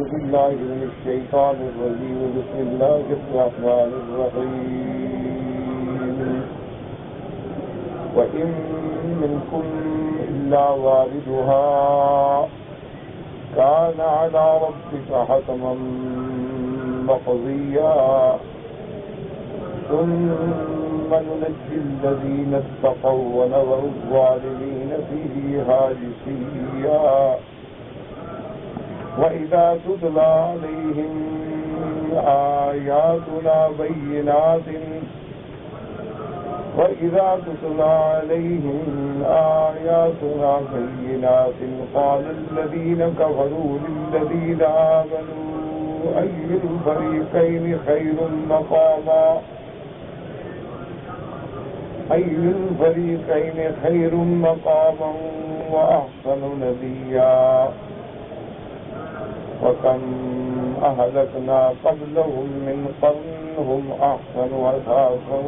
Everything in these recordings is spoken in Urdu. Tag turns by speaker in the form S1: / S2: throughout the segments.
S1: بالله من الشيطان الرجيم بسم الله الرحمن الرحيم وإن منكم إلا واردها كان على ربك حتما مقضيا ثم ننجي الذين اتقوا ونذر الظالمين فيها جثيا وإذا تتلى عليهم آياتنا بينات قال الذين كفروا للذين آمنوا أي الفريقين خير مقاما وأحسن نديا وكم أهلكنا قبلهم من قرن هم أحسن أثاثا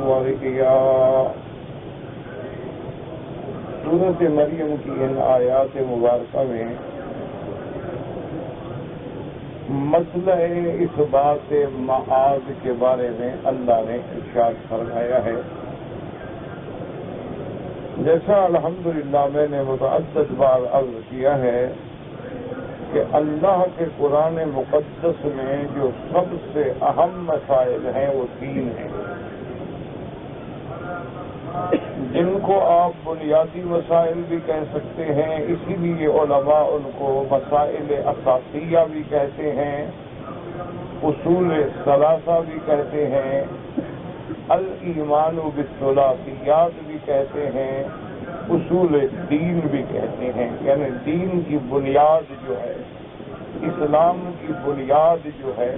S1: ورئيا. سورۃ مریم کی ان آیات مبارکہ میں مسئلہ اس بات معاد کے بارے میں اللہ نے ارشاد فرمایا ہے. جیسا الحمدللہ میں نے متعدد بار عرض کیا ہے کہ اللہ کے قرآن مقدس میں جو سب سے اہم مسائل ہیں وہ تین ہیں، جن کو آپ بنیادی مسائل بھی کہہ سکتے ہیں، اسی لیے علماء ان کو مسائل اساسیہ بھی کہتے ہیں، اصول ثلاثہ بھی کہتے ہیں، الایمان بالثلاثیات بھی کہتے ہیں، اصول دین بھی کہتے ہیں. یعنی دین کی بنیاد جو ہے، اسلام کی بنیاد جو ہے،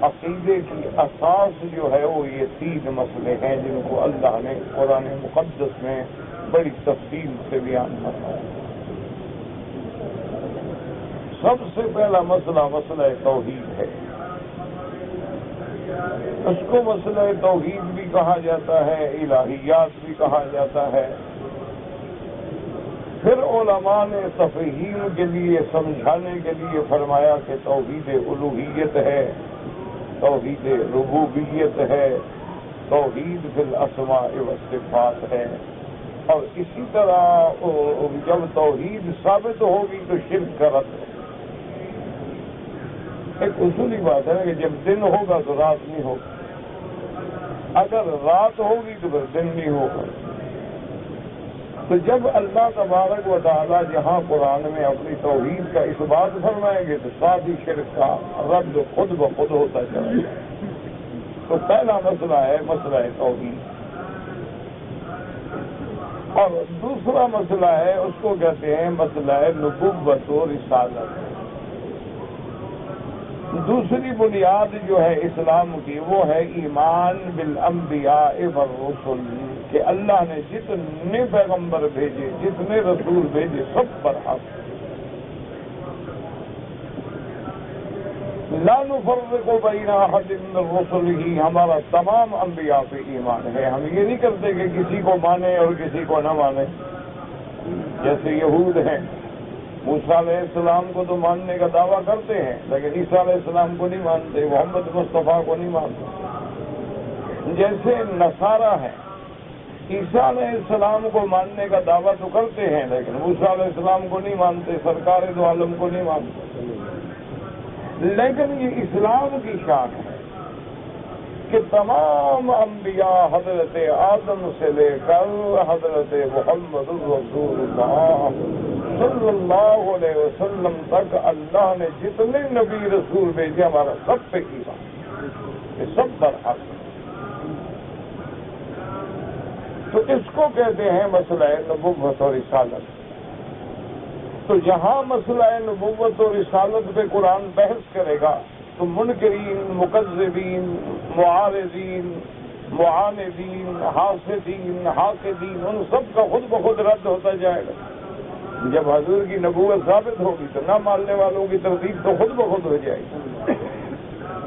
S1: عقیدے کی اساس جو ہے، وہ یہ تین مسئلے ہیں جن کو اللہ نے قرآن مقدس میں بڑی تفصیل سے بیان فرمایا. سب سے پہلا مسئلہ توحید ہے. اس کو مسئلہ توحید بھی کہا جاتا ہے، الہیات بھی کہا جاتا ہے. پھر علماء نے تفہیم کے لیے، سمجھانے کے لیے فرمایا کہ توحید الوہیت ہے، توحید ربوبیت ہے، توحید فی الاسماء والصفات ہے. اور اسی طرح جب توحید ثابت ہوگی تو شرک کا رد ہے. ایک اصولی بات ہے کہ جب دن ہوگا تو رات نہیں ہوگی، اگر رات ہوگی تو پھر دن نہیں ہوگا. تو جب اللہ تبارک و تعالیٰ جہاں قرآن میں اپنی توحید کا اس بات فرمائیں گے تو ساتھ ہی شرک کا رد خود بخود ہوتا چلا جائے. تو پہلا مسئلہ ہے مسئلہ توحید. اور دوسرا مسئلہ ہے، اس کو کہتے ہیں مسئلہ نبوت و رسالت. دوسری بنیاد جو ہے اسلام کی وہ ہے ایمان بالانبیاء والرسل، کہ اللہ نے جتنے پیغمبر بھیجے، جتنے رسول بھیجے، سب پر حق. لا نفرق بین احد من رسلہ، ہمارا تمام انبیاء پہ ایمان ہے. ہم یہ نہیں کرتے کہ کسی کو مانے اور کسی کو نہ مانے. جیسے یہود ہیں، موسیٰ علیہ السلام کو تو ماننے کا دعویٰ کرتے ہیں لیکن عیسیٰ علیہ السلام کو نہیں مانتے، محمد مصطفیٰ کو نہیں مانتے. جیسے نصارہ ہیں، عیسیٰ علیہ السلام کو ماننے کا دعویٰ تو کرتے ہیں لیکن موسیٰ علیہ السلام کو نہیں مانتے، سرکار دو عالم کو نہیں مانتے. لیکن یہ اسلام کی شان ہے کہ تمام انبیاء حضرت آدم سے لے کر حضرت محمد رسول اللہ صلی اللہ علیہ وسلم تک اللہ نے جتنے نبی رسول بھیجے ہمارا سب پہ ایمان، یہ سب پر حق. تو اس کو کہتے ہیں مسئلہ نبوت و رسالت. تو جہاں مسئلہ نبوت و رسالت پہ قرآن بحث کرے گا تو منکرین، مکذبین، معارضین، معاندین، حاسدین، حاقدین، ان سب کا خود بخود رد ہوتا جائے گا. جب حضور کی نبوت ثابت ہوگی تو نہ ماننے والوں کی ترتیب تو خود بخود ہو جائے گی.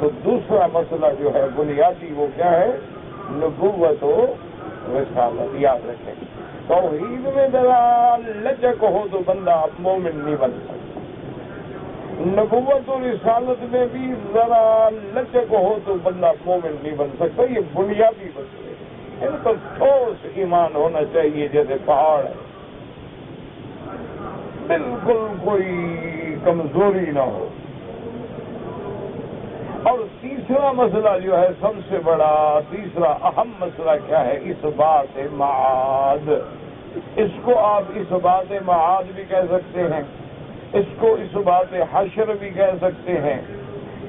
S1: تو دوسرا مسئلہ جو ہے بنیادی وہ کیا ہے؟ نبوت و رسالت. یاد رکھیں، توحید میں ذرا لچک ہو تو بندہ مومن نہیں بن سکتا. نبوت اور رسالت میں بھی ذرا لچک ہو تو بندہ مومن نہیں بن سکتا. یہ بنیادی مسئلے ہیں، ان پر ٹھوس ایمان ہونا چاہیے جیسے پہاڑ ہے، بالکل کوئی کمزوری نہ ہو. اور تیسرا مسئلہ جو ہے سب سے بڑا، تیسرا اہم مسئلہ کیا ہے؟ اس بات معاد. اس کو آپ اس بات معاد بھی کہہ سکتے ہیں، اس کو اس بات حشر بھی کہہ سکتے ہیں،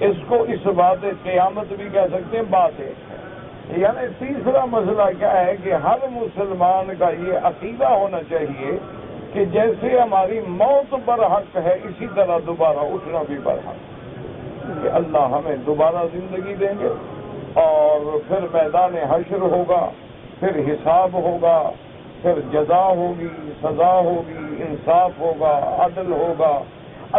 S1: اس کو اس بات قیامت بھی کہہ سکتے ہیں. باتیں یعنی تیسرا مسئلہ کیا ہے کہ ہر مسلمان کا یہ عقیدہ ہونا چاہیے کہ جیسے ہماری موت برحق ہے اسی طرح دوبارہ اٹھنا بھی برحق ہے، کہ اللہ ہمیں دوبارہ زندگی دیں گے اور پھر میدان حشر ہوگا، پھر حساب ہوگا، پھر جزا ہوگی، سزا ہوگی، انصاف ہوگا، عدل ہوگا.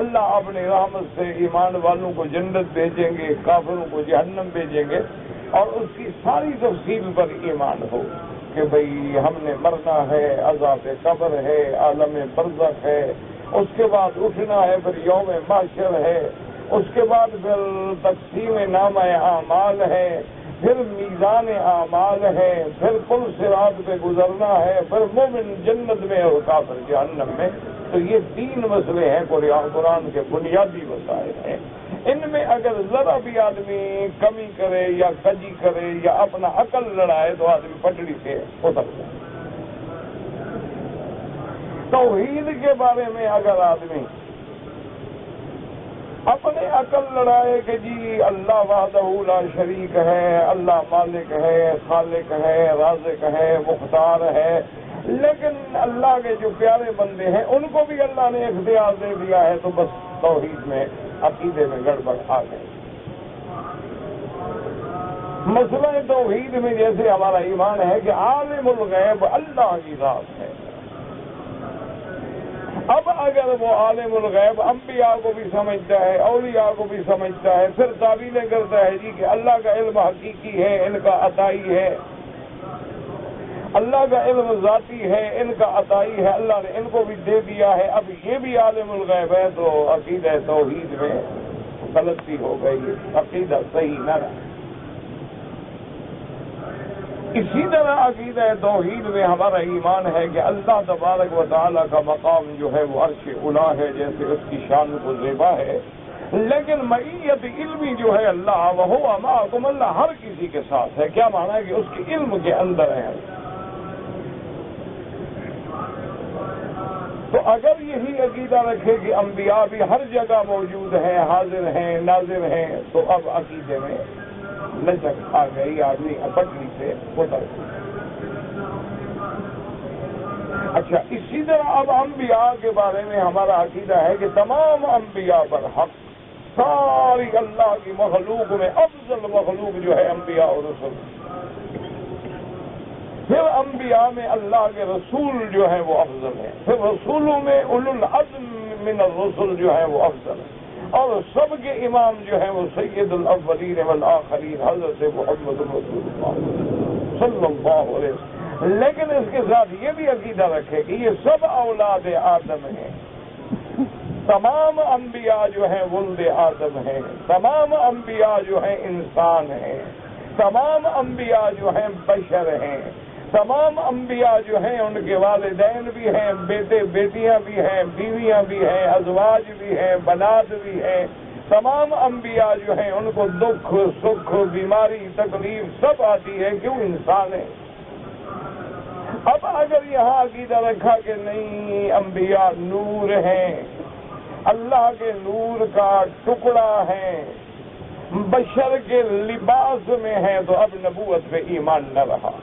S1: اللہ اپنی رحمت سے ایمان والوں کو جنت بھیجیں گے، کافروں کو جہنم بھیجیں گے، اور اس کی ساری تفصیل پر ایمان ہو کہ بھئی ہم نے مرنا ہے، عذاب قبر ہے، عالم برزخ ہے، اس کے بعد اٹھنا ہے، پھر یوم محشر ہے، اس کے بعد پھر تقسیم نامہ اعمال ہے، پھر میزان اعمال ہے، پھر پل صراط پہ گزرنا ہے، پھر مومن جنت میں اور کافر جہنم میں. تو یہ 3 مسئلے ہیں، قرآن کے بنیادی مسائل ہیں. ان میں اگر ذرا بھی آدمی کمی کرے یا کجی کرے یا اپنا عقل لڑائے تو آدمی پٹڑی سے اتر جائے. توحید کے بارے میں اگر آدمی اپنے عقل لڑائے کہ جی اللہ وحدہ لا شریک ہے، اللہ مالک ہے، خالق ہے، رازق ہے، مختار ہے، لیکن اللہ کے جو پیارے بندے ہیں ان کو بھی اللہ نے اختیار دے دیا ہے، تو بس توحید میں، عقیدے میں گڑبڑ آ گئی. مسئلہ توحید میں جیسے ہمارا ایمان ہے کہ عالم الغیب اللہ کی ذات ہے. اب اگر وہ عالم الغیب انبیاء کو بھی سمجھتا ہے، اولیاء کو بھی سمجھتا ہے، پھر تعویلیں کرتا ہے جی کہ اللہ کا علم حقیقی ہے، ان کا عطائی ہے، اللہ کا علم ذاتی ہے، ان کا عطائی ہے، اللہ نے ان کو بھی دے دیا ہے، اب یہ بھی عالم الغیب ہے، تو عقیدہ توحید میں غلطی ہو گئی، عقیدہ صحیح نہ رہا. اسی طرح عقیدہ توحید میں ہمارا ایمان ہے کہ اللہ تبارک و تعالیٰ کا مقام جو ہے وہ عرش اولی ہے، جیسے اس کی شان کو زیبا ہے، لیکن معیت علمی جو ہے اللہ وہو معکم، اللہ ہر کسی کے ساتھ ہے. کیا معنی ہے کہ اس کے علم کے اندر ہے. تو اگر یہی عقیدہ رکھے کہ انبیاء بھی ہر جگہ موجود ہیں، حاضر ہیں، ناظر ہیں، تو اب عقیدے میں لچک آ گئی، آدمی پٹڑی سے اتر گئی. اچھا، اسی طرح اب انبیاء کے بارے میں ہمارا عقیدہ ہے کہ تمام انبیاء پر حق، ساری اللہ کی مخلوق میں افضل مخلوق جو ہے انبیاء اور رسول. پھر انبیاء میں اللہ کے رسول جو ہیں وہ افضل ہیں، پھر رسولوں میں اولو العزم من الرسل جو ہیں وہ افضل ہیں، اور سب کے امام جو ہیں وہ سید الاولین والآخرین حضرت محمد رسول اللہ صلی اللہ علیہ وسلم. لیکن اس کے ساتھ یہ بھی عقیدہ رکھے کہ یہ سب اولاد آدم ہیں، تمام انبیاء جو ہیں ولد آدم ہیں، تمام انبیاء جو ہیں انسان ہیں، تمام انبیاء جو ہیں بشر ہیں، تمام انبیاء جو ہیں ان کے والدین بھی ہیں، بیٹے بیٹیاں بھی ہیں، بیویاں بھی ہیں، ازواج بھی ہیں، بنات بھی ہیں. تمام انبیاء جو ہیں ان کو دکھ سکھ بیماری تکلیف سب آتی ہے، کیوں؟ انسان ہے. اب اگر یہاں عقیدہ رکھا کہ نہیں انبیاء نور ہیں، اللہ کے نور کا ٹکڑا ہے، بشر کے لباس میں ہے، تو اب نبوت پہ ایمان نہ رہا،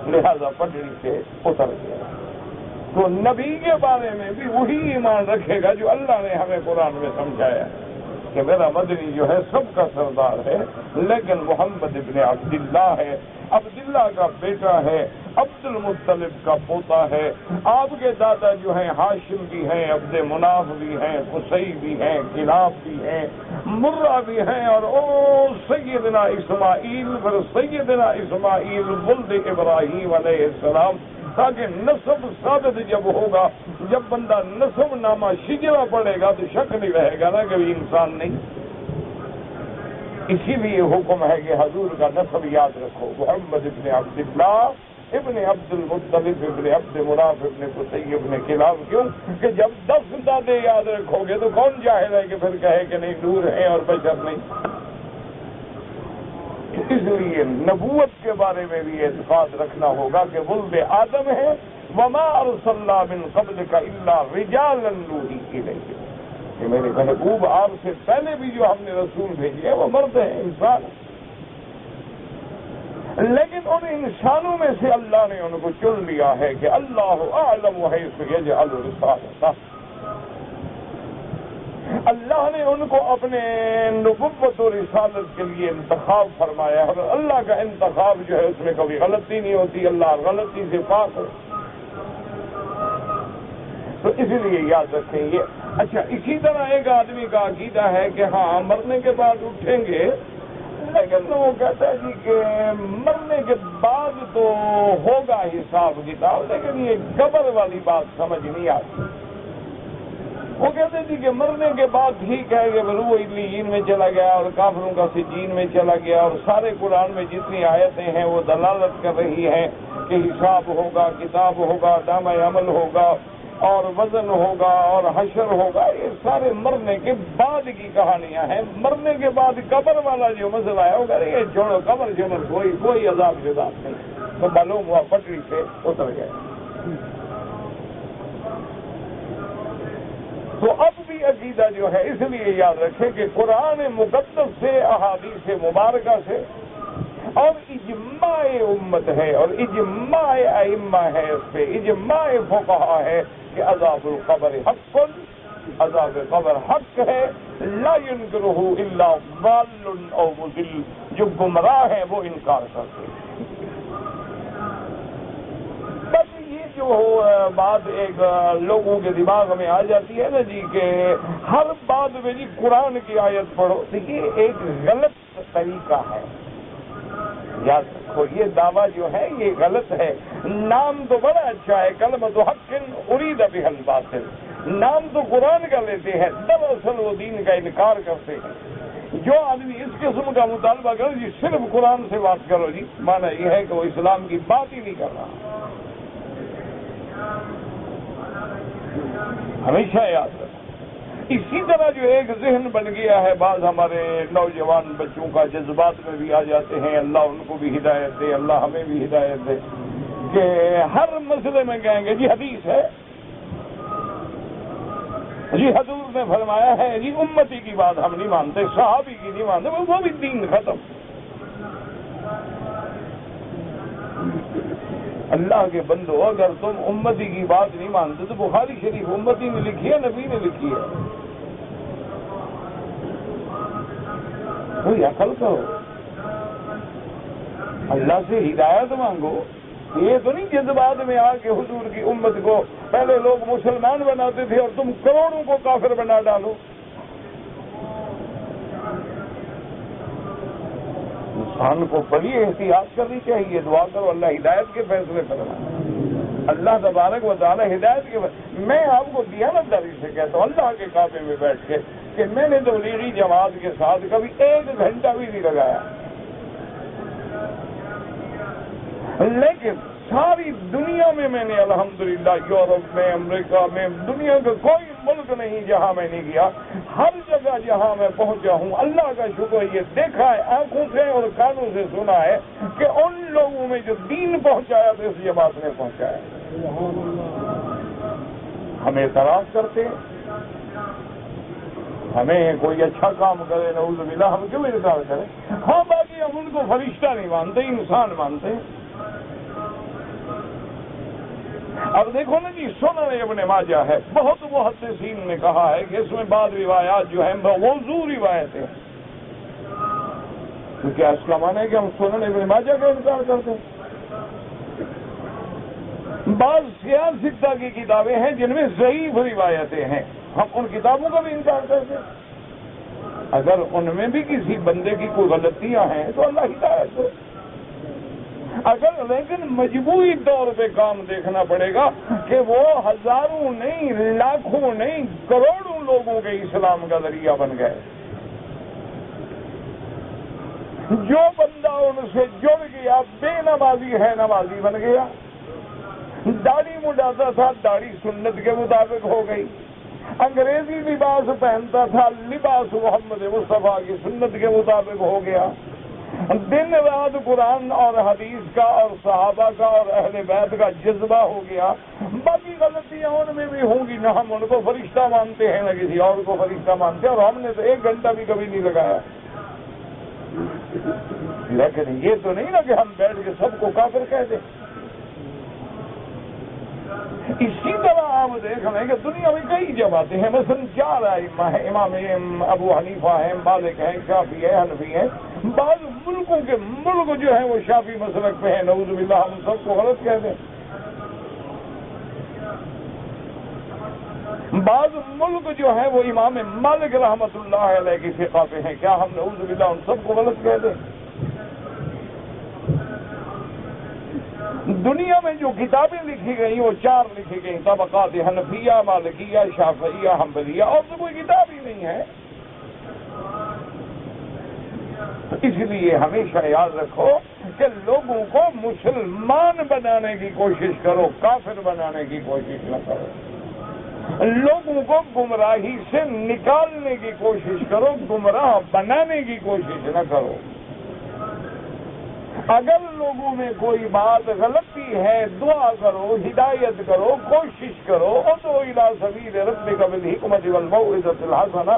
S1: لہذا پٹڑی سے اتر گیا. تو نبی کے بارے میں بھی وہی ایمان رکھے گا جو اللہ نے ہمیں قرآن میں سمجھایا کہ میرا مدنی جو ہے سب کا سردار ہے، لیکن محمد ابن عبداللہ ہے، عبداللہ کا بیٹا ہے، عبد المطلب کا پوتا ہے. آپ کے دادا جو ہیں ہاشم بھی ہیں، عبد مناف بھی ہیں، قصی بھی ہیں، کلاب بھی ہیں، مرہ بھی ہیں، اور سیدنا اسماعیل، پھر سیدنا اسماعیل ولد ابراہیم علیہ السلام، تاکہ نسب ثابت جب ہوگا جب بندہ نسب نامہ شجرہ پڑھے گا تو شک نہیں رہے گا نا کہ وہ انسان نہیں. اسی لیے حکم ہے کہ حضور کا نسب یاد رکھو. محمد ابن عبداللہ ابن عبد المطلب ابن عبد مناف ابن قصی ابن کلاب. کیوں کہ جب 10 دادے یاد رکھو گے تو کون جاہل ہے کہ پھر کہے کہ نہیں نور ہے اور بشر نہیں. اس لیے نبوت کے بارے میں بھی اعتقاد رکھنا ہوگا کہ ولد آدم ہے. وما ارسلنا من قبلک الا رجالا نوحی الیہم. کہ میرے محبوب آپ سے پہلے بھی جو ہم نے رسول بھیجے ہیں وہ مرد ہیں، انسان. لیکن ان انسانوں میں سے اللہ نے ان کو چن لیا ہے کہ اللہ اعلم حیث یجعل رسالتہ. اللہ نے ان کو اپنے نبوت و رسالت کے لیے انتخاب فرمایا ہے. اور اللہ کا انتخاب جو ہے اس میں کبھی غلطی نہیں ہوتی. اللہ غلطی سے پاک ہے. تو اسی لیے یاد رکھیں یہ. اچھا، اسی طرح ایک آدمی کا عقیدہ ہے کہ ہاں مرنے کے بعد اٹھیں گے، لیکن وہ کہتا ہے جی کہ مرنے کے بعد تو ہوگا حساب کتاب، لیکن یہ قبر والی بات سمجھ نہیں آتی. وہ کہتے ہیں جی کہ مرنے کے بعد ٹھیک ہے کہ روح علیین میں چلا گیا اور کافروں کا سجین میں چلا گیا، اور سارے قرآن میں جتنی آیتیں ہیں وہ دلالت کر رہی ہیں کہ حساب ہوگا، کتاب ہوگا، نامہ عمل ہوگا اور وزن ہوگا اور حشر ہوگا. یہ سارے مرنے کے بعد کی کہانیاں ہیں. مرنے کے بعد قبر والا جو مسئلہ ہے وہ کہہ رہے یہ چھوڑو، قبر جمر کوئی عذاب شداب نہیں. تو معلوم ہوا پٹری سے اتر گئے. تو اب بھی عقیدہ جو ہے اس لیے یاد رکھیں کہ قرآن مقدس سے، احادیث مبارکہ سے اور اجماع امت ہے اور اجماع ائمہ ہے، اس پہ اجماع فقہا ہے کہ عذاب القبر حق، عذاب قبر حق ہے. لا ينکرہ الا ضال او مضل. جو گمراہ ہیں وہ انکار کرتے ہیں. بس یہ جو بات ایک لوگوں کے دماغ میں آ جاتی ہے نا جی کہ ہر بات میں جی قرآن کی آیت پڑھو، تو یہ ایک غلط طریقہ ہے. یاد رکھو یہ دعویٰ جو ہے یہ غلط ہے. نام تو بڑا اچھا ہے، کلمۃ حق ارید بہ الباطل. نام تو قرآن کا لیتے ہیں، دراصل وہ دین کا انکار کرتے ہیں. جو آدمی اس قسم کا مطالبہ کرو جی صرف قرآن سے بات کرو جی، مانا یہ ہے کہ وہ اسلام کی بات ہی نہیں کر رہا. ہمیشہ یاد رکھو. اسی طرح جو ایک ذہن بن گیا ہے بعض ہمارے نوجوان بچوں کا، جذبات میں بھی آ جاتے ہیں، اللہ ان کو بھی ہدایت دے، اللہ ہمیں بھی ہدایت دے، کہ ہر مسئلے میں کہیں گے جی حدیث ہے، جی حضور نے فرمایا ہے، جی امتی کی بات ہم نہیں مانتے، صحابی کی نہیں مانتے، وہ بھی دین ختم. اللہ کے بندو، اگر تم امتی کی بات نہیں مانتے تو بخاری شریف امتی نے لکھی ہے، نبی نے لکھی ہے. کوئی عقل کرو، اللہ سے ہدایت مانگو. یہ تو نہیں جذبات میں آ کے حضور کی امت کو پہلے لوگ مسلمان بناتے تھے اور تم کروڑوں کو کافر بنا ڈالو. انسان کو بڑی احتیاط کرنی چاہیے. دعا کرو اللہ ہدایت کے فیصلے فرمائے. اللہ تبارک و تعالی ہدایت کے میں آپ کو دیانت داری سے کہتا ہوں اللہ کے کعبے میں بیٹھ کے کہ میں نے تبلیغی جماعت کے ساتھ کبھی 1 گھنٹہ بھی نہیں لگایا، لیکن ساری دنیا میں نے الحمدللہ یورپ میں، امریکہ میں، دنیا کا کوئی ملک نہیں جہاں میں نہیں گیا. ہر جگہ جہاں میں پہنچا ہوں اللہ کا شکر یہ دیکھا ہے آنکھوں سے اور کانوں سے سنا ہے کہ ان لوگوں میں جو دین پہنچایا تو اس جماعت نے پہنچایا. ہمیں اعتراض کرتے ہیں، ہمیں کوئی اچھا کام کرے نعوذ باللہ ہم کیوں انکار کریں. ہاں باقی ہم ان کو فرشتہ نہیں مانتے، انسان مانتے. اب دیکھو نا جی سنن ابن ماجہ ہے، بہت محدثین نے کہا ہے کہ اس میں بعض روایات جو ہیں موضوع روایتیں. تو کیا اس کا معنی ہے کہ ہم سنن ابن ماجہ کا انکار کرتے ہیں؟ بعض سیاستہ کی کتابیں ہیں جن میں ضعیف روایتیں ہیں، ہم ان کتابوں کا بھی انکار کرتے ہیں. اگر ان میں بھی کسی بندے کی کوئی غلطیاں ہیں تو اللہ ہدایت دے. اگر لیکن مجموعی طور پہ کام دیکھنا پڑے گا کہ وہ ہزاروں نہیں، لاکھوں نہیں، کروڑوں لوگوں کے اسلام کا ذریعہ بن گئے. جو بندہ ان سے جڑ گیا بے نمازی ہے نمازی بن گیا. داڑھی مڈاتا تھا داڑھی سنت کے مطابق ہو گئی. انگریزی لباس پہنتا تھا لباس محمد مصطفیٰ کی سنت کے مطابق ہو گیا. دن رات قرآن اور حدیث کا اور صحابہ کا اور اہل بیت کا جذبہ ہو گیا. باقی غلطیاں ان میں بھی ہوں گی، نہ ہم ان کو فرشتہ مانتے ہیں نہ کسی اور کو فرشتہ مانتے ہیں، اور ہم نے تو 1 گھنٹہ بھی کبھی نہیں لگایا. لیکن یہ تو نہیں نا کہ ہم بیٹھ کے سب کو کافر کہہ دیں. اسی طرح آپ دیکھ لیں کہ دنیا میں کئی جماعتیں ہیں، مثلا 4 ائمہ ہیں، امام ابو حنیفہ ہیں، مالک ہیں، شافعی ہیں، حنفی ہیں. بعض ملکوں کے ملک جو ہیں وہ شافعی مسلک پہ ہیں، نعوذ باللہ ہم سب کو غلط کہہ دیں. بعض ملک جو ہیں وہ امام مالک رحمت اللہ علیہ کی فقہ پہ ہیں، کیا ہم نعوذ باللہ ان سب کو غلط کہہ دیں؟ دنیا میں جو کتابیں لکھی گئی وہ 4 لکھی گئی، طبقات حنفیہ، مالکیہ، شافعیہ، حنبلیہ، اور تو کوئی کتاب ہی نہیں ہے. اس لیے ہمیشہ یاد رکھو کہ لوگوں کو مسلمان بنانے کی کوشش کرو، کافر بنانے کی کوشش نہ کرو. لوگوں کو گمراہی سے نکالنے کی کوشش کرو، گمراہ بنانے کی کوشش نہ کرو. اگر لوگوں میں کوئی بات غلطی ہے دعا کرو، ہدایت کرو، کوشش کرو. ادعو الی سبیل ربک بالحکمۃ والموعظۃ الحسنہ.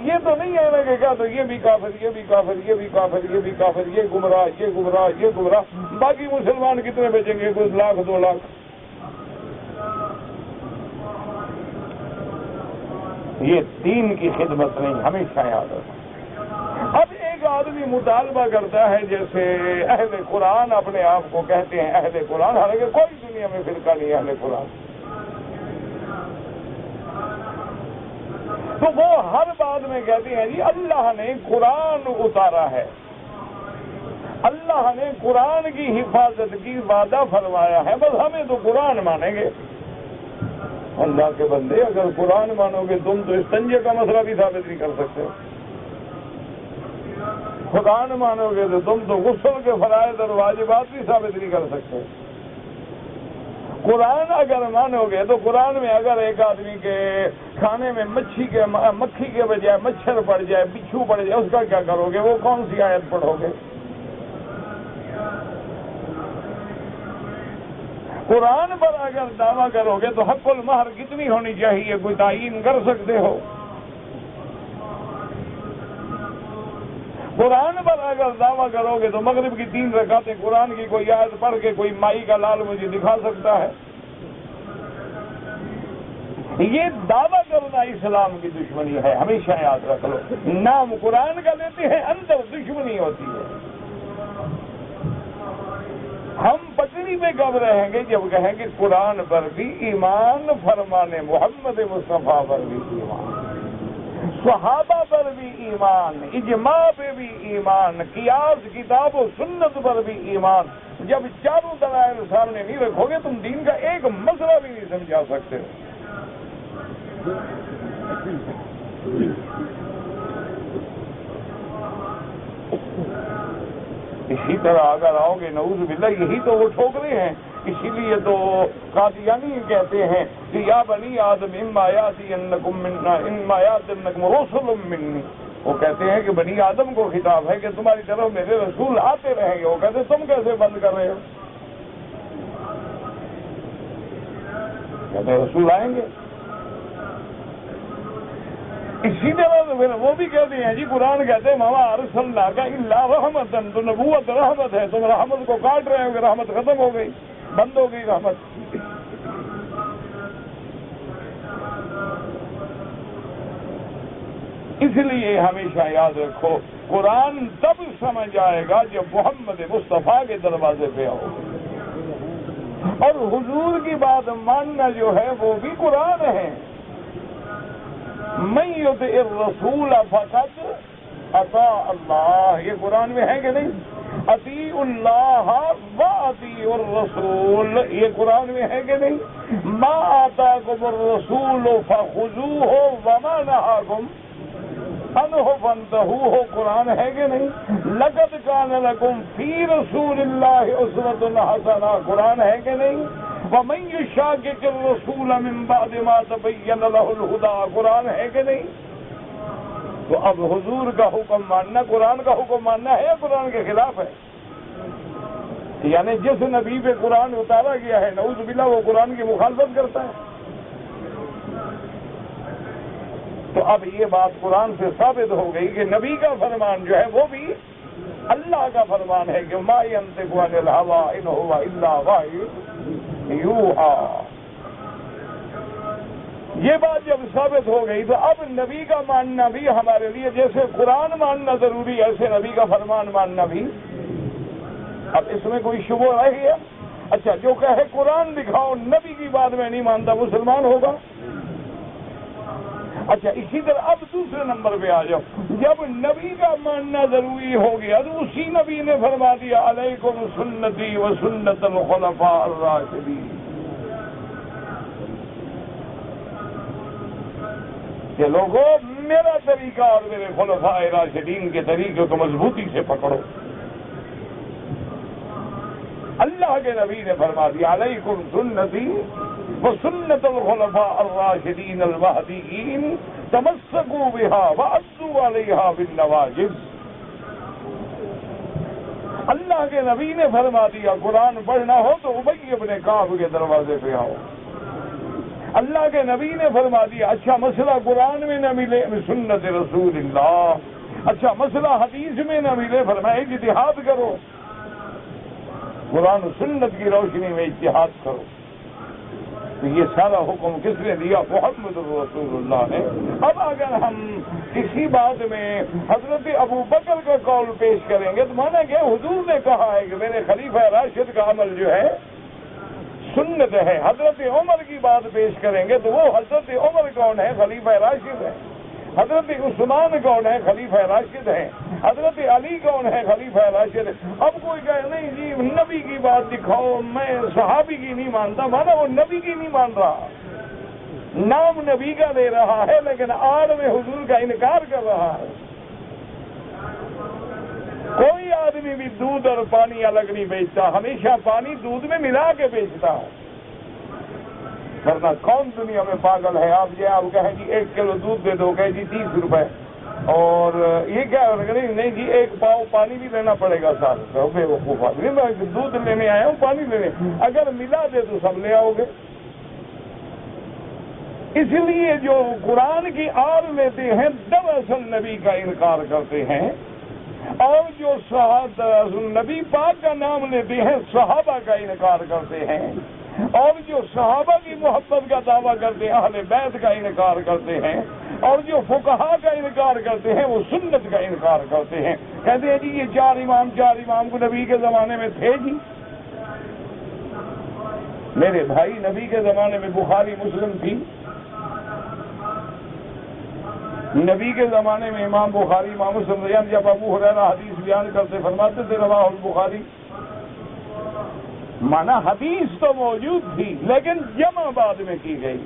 S1: یہ تو نہیں ہے نا کہ کیا تو یہ بھی کافر، یہ بھی کافر، یہ بھی کافر، یہ بھی کافر، یہ گمراہ، یہ گمراہ، یہ گمراہ. باقی مسلمان کتنے بچیں گے؟ کچھ لاکھ 2 لاکھ. یہ دین کی خدمت نہیں، ہمیشہ یاد رکھو. اب ایک آدمی مطالبہ کرتا ہے، جیسے اہل قرآن اپنے آپ کو کہتے ہیں اہل قرآن، حالانکہ کوئی دنیا میں فرقہ نہیں اہل قرآن. تو وہ ہر بات میں کہتے ہیں جی اللہ نے قرآن اتارا ہے، اللہ نے قرآن کی حفاظت کی وعدہ فرمایا ہے، بس ہمیں تو قرآن مانیں گے. اللہ کے بندے، اگر قرآن مانو گے تم تو استنجے کا مسئلہ بھی ثابت نہیں کر سکتے. قرآن مانو گے تو تم تو غسل کے فرائض اور واجبات بھی ثابت نہیں کر سکتے. قرآن اگر مانو گے تو قرآن میں اگر ایک آدمی کے کھانے میں مکھی کے بجائے مچھر پڑ جائے، بچھو پڑ جائے، اس کا کیا کرو گے؟ وہ کون سی آیت پڑھو گے؟ قرآن پر اگر دعویٰ کرو گے تو حق المہر کتنی ہونی چاہیے کوئی تعین کر سکتے ہو؟ قرآن پر اگر دعویٰ کرو گے تو مغرب کی 3 رکعتیں قرآن کی کوئی آیت پڑھ کے کوئی مائی کا لال مجھے دکھا سکتا ہے؟ یہ دعویٰ کرنا اسلام کی دشمنی ہے، ہمیشہ یاد رکھ لو. نام قرآن کا لیتے ہیں، اندر دشمنی ہوتی ہے. ہم پٹڑی میں کب رہیں گے؟ جب کہیں کہ قرآن پر بھی ایمان، فرمان محمد مصطفیٰ پر بھی ایمان، صحابہ پر بھی ایمان، اجماع پہ بھی ایمان، قیاس کتاب و سنت پر بھی ایمان. جب چاروں دلائل سامنے نہیں رکھو گے تم دین کا ایک مسئلہ بھی نہیں سمجھا سکتے. اسی طرح اگر آؤ گے نعوذ باللہ، یہی تو وہ ٹھوکرے ہیں. اسی لیے تو قادیانی کہتے ہیں کہ یا بنی آدم اما یاتینکم رسل منی. وہ کہتے ہیں کہ بنی آدم کو خطاب ہے کہ تمہاری طرف میرے رسول آتے رہیں گے. وہ کہتے ہیں تم کیسے بند کر رہے ہو؟ کہتے ہیں رسول آئیں گے. اسی طرح تو پھر وہ بھی کہتے ہیں جی قرآن کہتے ہیں ماما ارسلناک الا رحمتا، تو نبوت رحمت ہے، تم رحمت کو کاٹ رہے ہو کہ رحمت ختم ہو گئی، بند ہو گئی رحمت. اس لیے ہمیشہ یاد رکھو قرآن تب سمجھ آئے گا جب محمد مصطفیٰ کے دروازے پہ آؤ. اور حضور کی بات ماننا جو ہے وہ بھی قرآن ہے. من یطع الرسول فقط اطاع اللہ، یہ قرآن میں ہے کہ نہیں؟ اطیعوا اللہ و اطیعوا الرسول، یہ قرآن میں ہے کہ نہیں؟ ما آتاکم الرسول فخذوہ وما نہاکم عنہ فانتہوہ، قرآن ہے کہ نہیں؟ لقد کان لکم فی رسول اللہ اسوۃ حسنہ، قرآن ہے کہ نہیں؟ ومن یشاقق الرسول من بعد ما تبین لہ الہدی، قرآن ہے کہ نہیں؟ تو اب حضور کا حکم ماننا قرآن کا حکم ماننا ہے یا قرآن کے خلاف ہے؟ یعنی جس نبی پہ قرآن اتارا گیا ہے نعوذ باللہ وہ قرآن کی مخالفت کرتا ہے۔ تو اب یہ بات قرآن سے ثابت ہو گئی کہ نبی کا فرمان جو ہے وہ بھی اللہ کا فرمان ہے کہ ما ینطق عن الہوی ان ہوا الا وحی یوحی۔ یہ بات جب ثابت ہو گئی تو اب نبی کا ماننا بھی ہمارے لیے جیسے قرآن ماننا ضروری ہے ایسے نبی کا فرمان ماننا بھی، اب اس میں کوئی شبہ رہی ہے؟ اچھا جو کہے قرآن دکھاؤ نبی کی بات میں نہیں مانتا مسلمان ہوگا؟ اچھا اسی طرح اب دوسرے نمبر پہ آ جاؤ، جب نبی کا ماننا ضروری ہو گیا تو اسی نبی نے فرما دیا علیکم سنتی و سنت الخلفاء الراشدین، کہ لوگوں میرا طریقہ اور میرے خلفاء راشدین کے طریقے کو مضبوطی سے پکڑو۔ اللہ کے نبی نے فرما دیا علیکم سنتی وسنت الخلفاء الراشدین المہدیین تمسکوا بها وعضوا علیہا بالنواجذ۔ اللہ کے نبی نے فرما دیا قرآن پڑھنا ہو تو ابی ابن کعب کے دروازے پہ آؤ۔ اللہ کے نبی نے فرما دیا اچھا مسئلہ قرآن میں نہ ملے سنت رسول اللہ، اچھا مسئلہ حدیث میں نہ ملے فرمایا اجتہاد کرو، قرآن و سنت کی روشنی میں اجتہاد کرو۔ تو یہ سارا حکم کس نے دیا؟ محمد رسول اللہ نے۔ اب اگر ہم کسی بات میں حضرت ابو بکر کا قول پیش کریں گے تو مانا کہ حضور نے کہا ہے کہ میرے خلیفہ راشد کا عمل جو ہے سنت ہے، حضرت عمر کی بات پیش کریں گے تو وہ حضرت عمر کون ہے؟ خلیفہ راشد ہے۔ حضرت عثمان کون ہے؟ خلیفہ راشد ہے۔ حضرت علی کون ہے؟ خلیفہ راشد ہے۔ اب کوئی کہے نہیں جی نبی کی بات دکھاؤ، میں صحابی کی نہیں مانتا، مانا وہ نبی کی نہیں مان رہا، نام نبی کا لے رہا ہے لیکن آڑ میں حضور کا انکار کر رہا ہے۔ کوئی آدمی بھی دودھ اور پانی الگ نہیں بیچتا، ہمیشہ پانی دودھ میں ملا کے بیچتا ہے، ورنہ کون دنیا میں پاگل ہے؟ آپ کہیں جی 1 کلو دودھ دے دو، کہے جی 30 روپے، اور یہ کیا نہیں جی 1 پاؤ پانی بھی لینا پڑے گا ساتھ، بے وقوف آدمی، میں دودھ لینے آیا ہوں پانی لینے، اگر ملا دے تو سب لے آؤ گے۔ اس لیے جو قرآن کی آڑ لیتے ہیں دراصل نبی کا انکار کرتے ہیں، اور جو نبی پاک کا نام لیتے ہیں صحابہ کا انکار کرتے ہیں، اور جو صحابہ کی محبت کا دعویٰ کرتے ہیں اہل بیت کا انکار کرتے ہیں، اور جو فقہا کا انکار کرتے ہیں وہ سنت کا انکار کرتے ہیں، کہتے ہیں جی یہ 4 امام کو نبی کے زمانے میں تھے جی۔ میرے بھائی نبی کے زمانے میں بخاری مسلم تھی، نبی کے زمانے میں امام بخاری امام مسلم ریان جب ابو ہریرہ حدیث بیان کرتے فرماتے تھے رواہ البخاری، مانا حدیث تو موجود تھی لیکن جمع بعد میں کی گئی،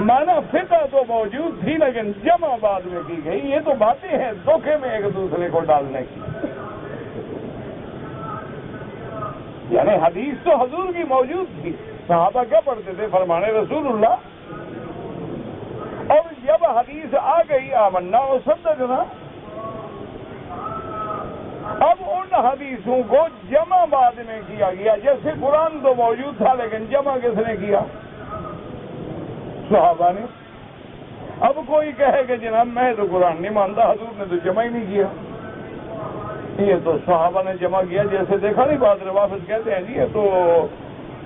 S1: مانا فقہ تو موجود تھی لیکن جمع بعد میں کی گئی۔ یہ تو باتیں ہیں دھوکے میں ایک دوسرے کو ڈالنے کی، یعنی حدیث تو حضور کی موجود تھی، صحابہ کیا پڑھتے تھے؟ فرمانے رسول اللہ، اور جب حدیث آ گئی آمنا و صدقنا، اب ان حدیثوں کو جمع بعد میں کیا گیا، جیسے قرآن تو موجود تھا لیکن جمع کس نے کیا؟ صحابہ نے۔ اب کوئی کہے کہ جناب میں تو قرآن نہیں مانتا، حضور نے تو جمع ہی نہیں کیا، یہ تو صحابہ نے جمع کیا، جیسے دیکھا نہیں بات روافظ کہتے ہیں جی یہ تو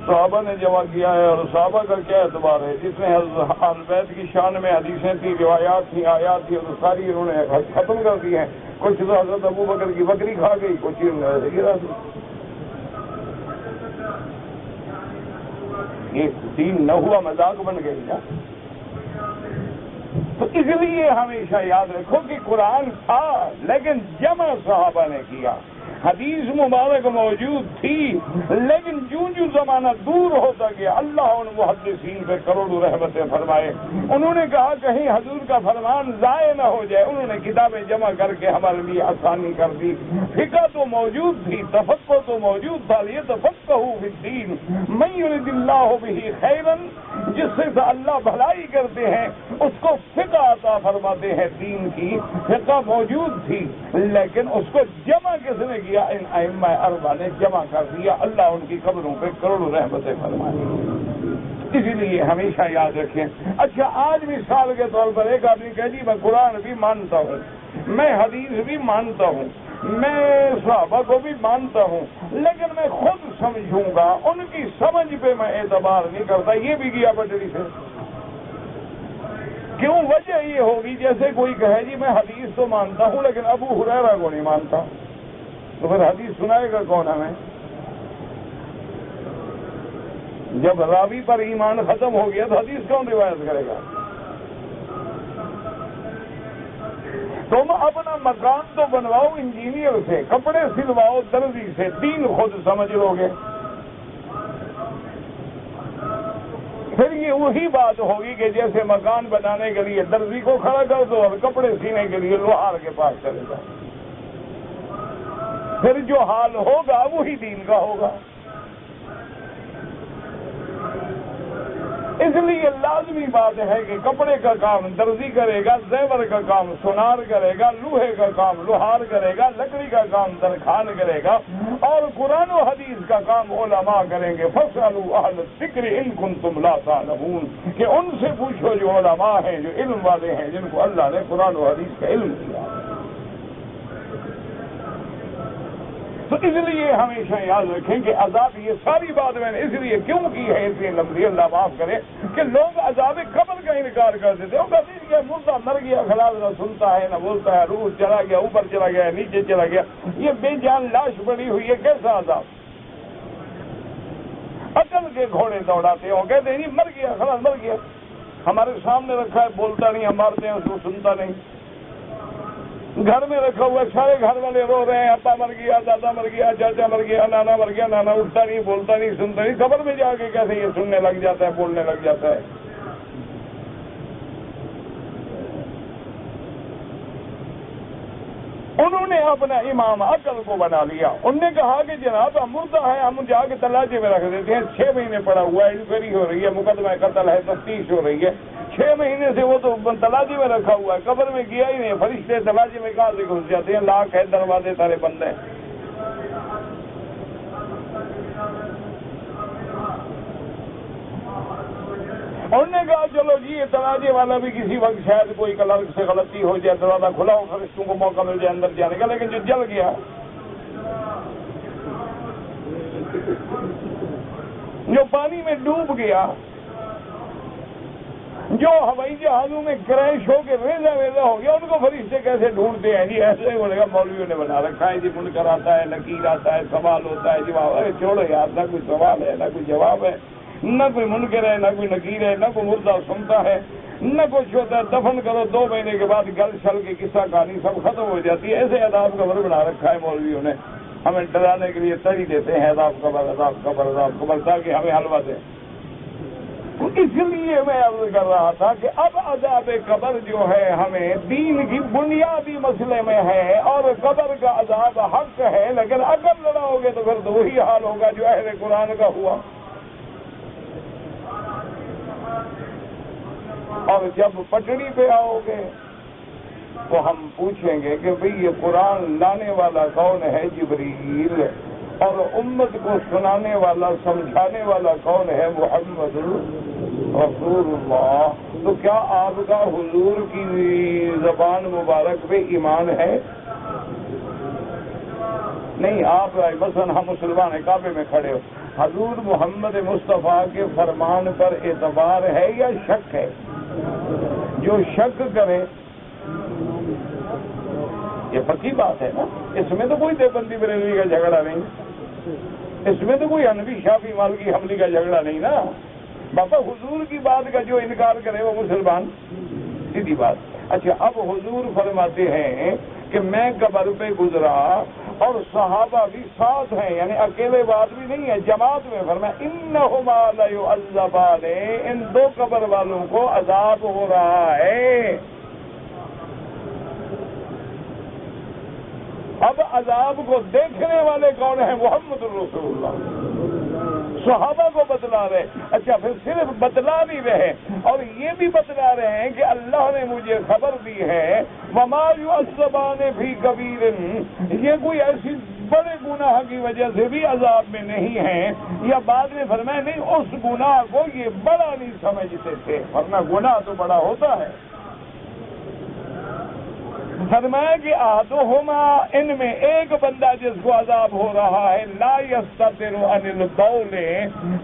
S1: صحابہ نے جمع کیا ہے، اور صحابہ کا کیا اعتبار ہے؟ جس میں اہل بیت کی شان میں حدیثیں تھیں، روایات تھیں، آیات تھیں، اور ساری انہوں نے ختم کر دی ہیں، کچھ تو حضرت ابو بکر کی بکری کھا گئی، کچھ گرا دی۔ یہ دین نہ ہوا مذاق بن گئی نا۔ تو اس لیے ہمیشہ یاد رکھو کہ قرآن تھا لیکن جمع صحابہ نے کیا، حدیث مبارک موجود تھی، لیکن جو زمانہ دور ہوتا گیا اللہ ان محدثین پہ کروڑوں رحمتیں فرمائے، انہوں نے کہا کہیں حضور کا فرمان ضائع نہ ہو جائے، انہوں نے کتابیں جمع کر کے ہمارے لیے آسانی کر دی۔ فقہ تو موجود تھی، تفقہ تو موجود تھا، لیتفقہوا فی الدین من یرد اللہ بہ خیرا، جس سے اللہ بھلائی کرتے ہیں اس کو فقہ عطا فرماتے ہیں دین کی۔ فقہ موجود تھی لیکن اس کو جمع کس نے کیا؟ ان ائمہ اربعہ نے جمع کر دیا، اللہ ان کی قبروں پہ کروڑوں رحمتیں فرمائے۔ اسی لیے ہمیشہ یاد رکھیں۔ اچھا، آج مثال کے طور پر ایک آدمی کہہ جی میں قرآن بھی مانتا ہوں، میں حدیث بھی مانتا ہوں، میں صحابہ کو بھی مانتا ہوں، لیکن میں خود سمجھوں گا، ان کی سمجھ پہ میں اعتبار نہیں کرتا، یہ بھی گیا پٹڑی سے۔ کیوں؟ وجہ یہ ہوگی جیسے کوئی کہے جی میں حدیث تو مانتا ہوں لیکن ابو ہریرہ کو نہیں مانتا، تو پھر حدیث سنائے گا کون ہمیں؟ جب راوی پر ایمان ختم ہو گیا تو حدیث کون روایت کرے گا؟ تم اپنا مکان تو بنواؤ انجینئر سے، کپڑے سلواؤ درزی سے، دین خود سمجھ لو گے۔ پھر یہ وہی بات ہوگی کہ جیسے مکان بنانے کے لیے درزی کو کھڑا کر دو اور کپڑے سینے کے لیے لوہار کے پاس چلے جاؤ، پھر جو حال ہوگا وہی دین کا ہوگا۔ اس لیے لازمی بات ہے کہ کپڑے کا کام درزی کرے گا، زیور کا کام سونار کرے گا، لوہے کا کام لوہار کرے گا، لکڑی کا کام درخان کرے گا، اور قرآن و حدیث کا کام علماء کریں گے۔ فاسألوا اہل الذکر ان کنتم لا تعلمون، کہ ان سے پوچھو جو علماء ہیں، جو علم والے ہیں، جن کو اللہ نے قرآن و حدیث کا علم دیا۔ تو اس لیے ہمیشہ یاد رکھیں کہ عذاب، یہ ساری بات میں نے اس لیے کیوں کی ہے اتنی لمبی، اللہ معاف کرے، کہ لوگ عذاب قبر کا انکار کر دیتے ہیں۔ وہ کہتے ہیں کہ مردہ مر گیا، خلاص نہ سنتا ہے نہ بولتا ہے، روح چلا گیا، اوپر چلا گیا، نیچے چلا گیا، یہ بے جان لاش پڑی ہوئی ہے، کیسا عذاب؟ عقل کے گھوڑے دوڑاتے ہو، کہتے ہیں نہیں مر گیا، خلاص مر گیا، ہمارے سامنے رکھا ہے، بولتا نہیں، ہم مارتے ہیں اس کو، سنتا نہیں۔ گھر میں رکھا ہوا سارے گھر والے رو رہے ہیں، ابا مر گیا، دادا مر گیا، چاچا مر گیا، نانا مر گیا، نانا اٹھتا نہیں، بولتا نہیں، سنتا نہیں، قبر میں جا کے کیسے یہ سننے لگ جاتا ہے، بولنے لگ جاتا ہے؟ انہوں نے اپنا امام عقل کو بنا لیا، انہوں نے کہا کہ جناب ہم مردہ ہے، ہم جا کے تلاجے میں رکھ دیتے ہیں، 6 مہینے پڑا ہوا ہے، انکوائری ہو رہی ہے، مقدمہ قتل ہے، تفتیش ہو رہی ہے، 6 مہینے سے وہ تو تلاجے میں رکھا ہوا ہے، قبر میں گیا ہی نہیں، فرشتے تلاجے میں کہاں سے گھس جاتے ہیں، لاکھ ہے، دروازے سارے بند ہیں۔ انہوں نے کہا چلو جی یہ تراجے والا بھی کسی وقت شاید کوئی کلرک سے غلطی ہو جائے، دروازہ کھلا ہو، فرشتوں کو موقع مل جائے اندر جانے کا، لیکن جو جل گیا، جو پانی میں ڈوب گیا، جو ہوائی جہازوں میں کریش ہو کے ریزہ ویزہ ہو گیا، ان کو فرشتے کیسے ڈھونڈتے ہیں؟ جی ایسے ہی بولے گا مولویوں نے بنا رکھا ہے، جی منکر آتا ہے، نکیر آتا ہے، سوال ہوتا ہے، جواب ہے، چھوڑو یار، نہ کوئی سوال ہے، نہ کوئی جواب ہے، نہ کوئی منکر ہے، نہ کوئی نکیر ہے، نہ کوئی مردہ سنتا ہے، نہ کچھ ہوتا ہے، دفن کرو، 2 مہینے کے بعد گل چھل کے قصہ کہانی سب ختم ہو جاتی ہے۔ ایسے عذاب قبر بنا رکھا ہے مولویوں نے، ہمیں ڈرانے کے لیے تری دیتے ہیں عذاب قبر، عذاب قبر، عذاب قبر، تاکہ ہمیں حلوہ دیں۔ اس لیے میں عرض کر رہا تھا کہ اب عذاب قبر جو ہے ہمیں دین کی بنیادی مسئلے میں ہے، اور قبر کا عذاب حق ہے، لیکن اگر لڑاؤ گے تو پھر تو وہی حال ہوگا جو اہل قرآن کا ہوا۔ اور جب پٹڑی پہ آؤ گے تو ہم پوچھیں گے کہ بھئی یہ قرآن لانے والا کون ہے؟ جبریل، اور امت کو سنانے والا، سمجھانے والا کون ہے؟ محمد رسول اللہ۔ تو کیا آپ کا حضور کی زبان مبارک پہ ایمان ہے؟ نہیں، آپ مثلا ہم مسلمان ہیں، کعبے میں کھڑے ہو، حضور محمد مصطفیٰ کے فرمان پر اعتبار ہے یا شک ہے؟ جو شک کرے، یہ پکی بات ہے نا، اس میں تو کوئی دیوبندی بریلوی کا جھگڑا نہیں، اس میں تو کوئی حنفی شافعی مالکی حنبلی کا جھگڑا نہیں نا۔ بابا حضور کی بات کا جو انکار کرے وہ مسلمان، سیدھی بات۔ اچھا، اب حضور فرماتے ہیں کہ میں قبر پہ گزرا اور صحابہ بھی ساتھ ہیں، یعنی اکیلے بات بھی نہیں ہے، جماعت میں فرمایا انہما لیعذبان، ان دو قبر والوں کو عذاب ہو رہا ہے۔ اب عذاب کو دیکھنے والے کون ہیں؟ محمد رسول اللہ، صحابہ کو بتلا رہے۔ اچھا، پھر صرف بتلا نہیں رہے اور یہ بھی بتلا رہے ہیں کہ اللہ نے مجھے خبر دی ہے وما یعذبان فی کبیر، یہ کوئی ایسی بڑے گناہ کی وجہ سے بھی عذاب میں نہیں ہیں، یا بعد میں فرمایا نہیں اس گناہ کو یہ بڑا نہیں سمجھتے تھے، ورنہ گناہ تو بڑا ہوتا ہے۔ فرمایا کہ احدہما، ان میں ایک بندہ جس کو عذاب ہو رہا ہے، لا یستتر عن البول،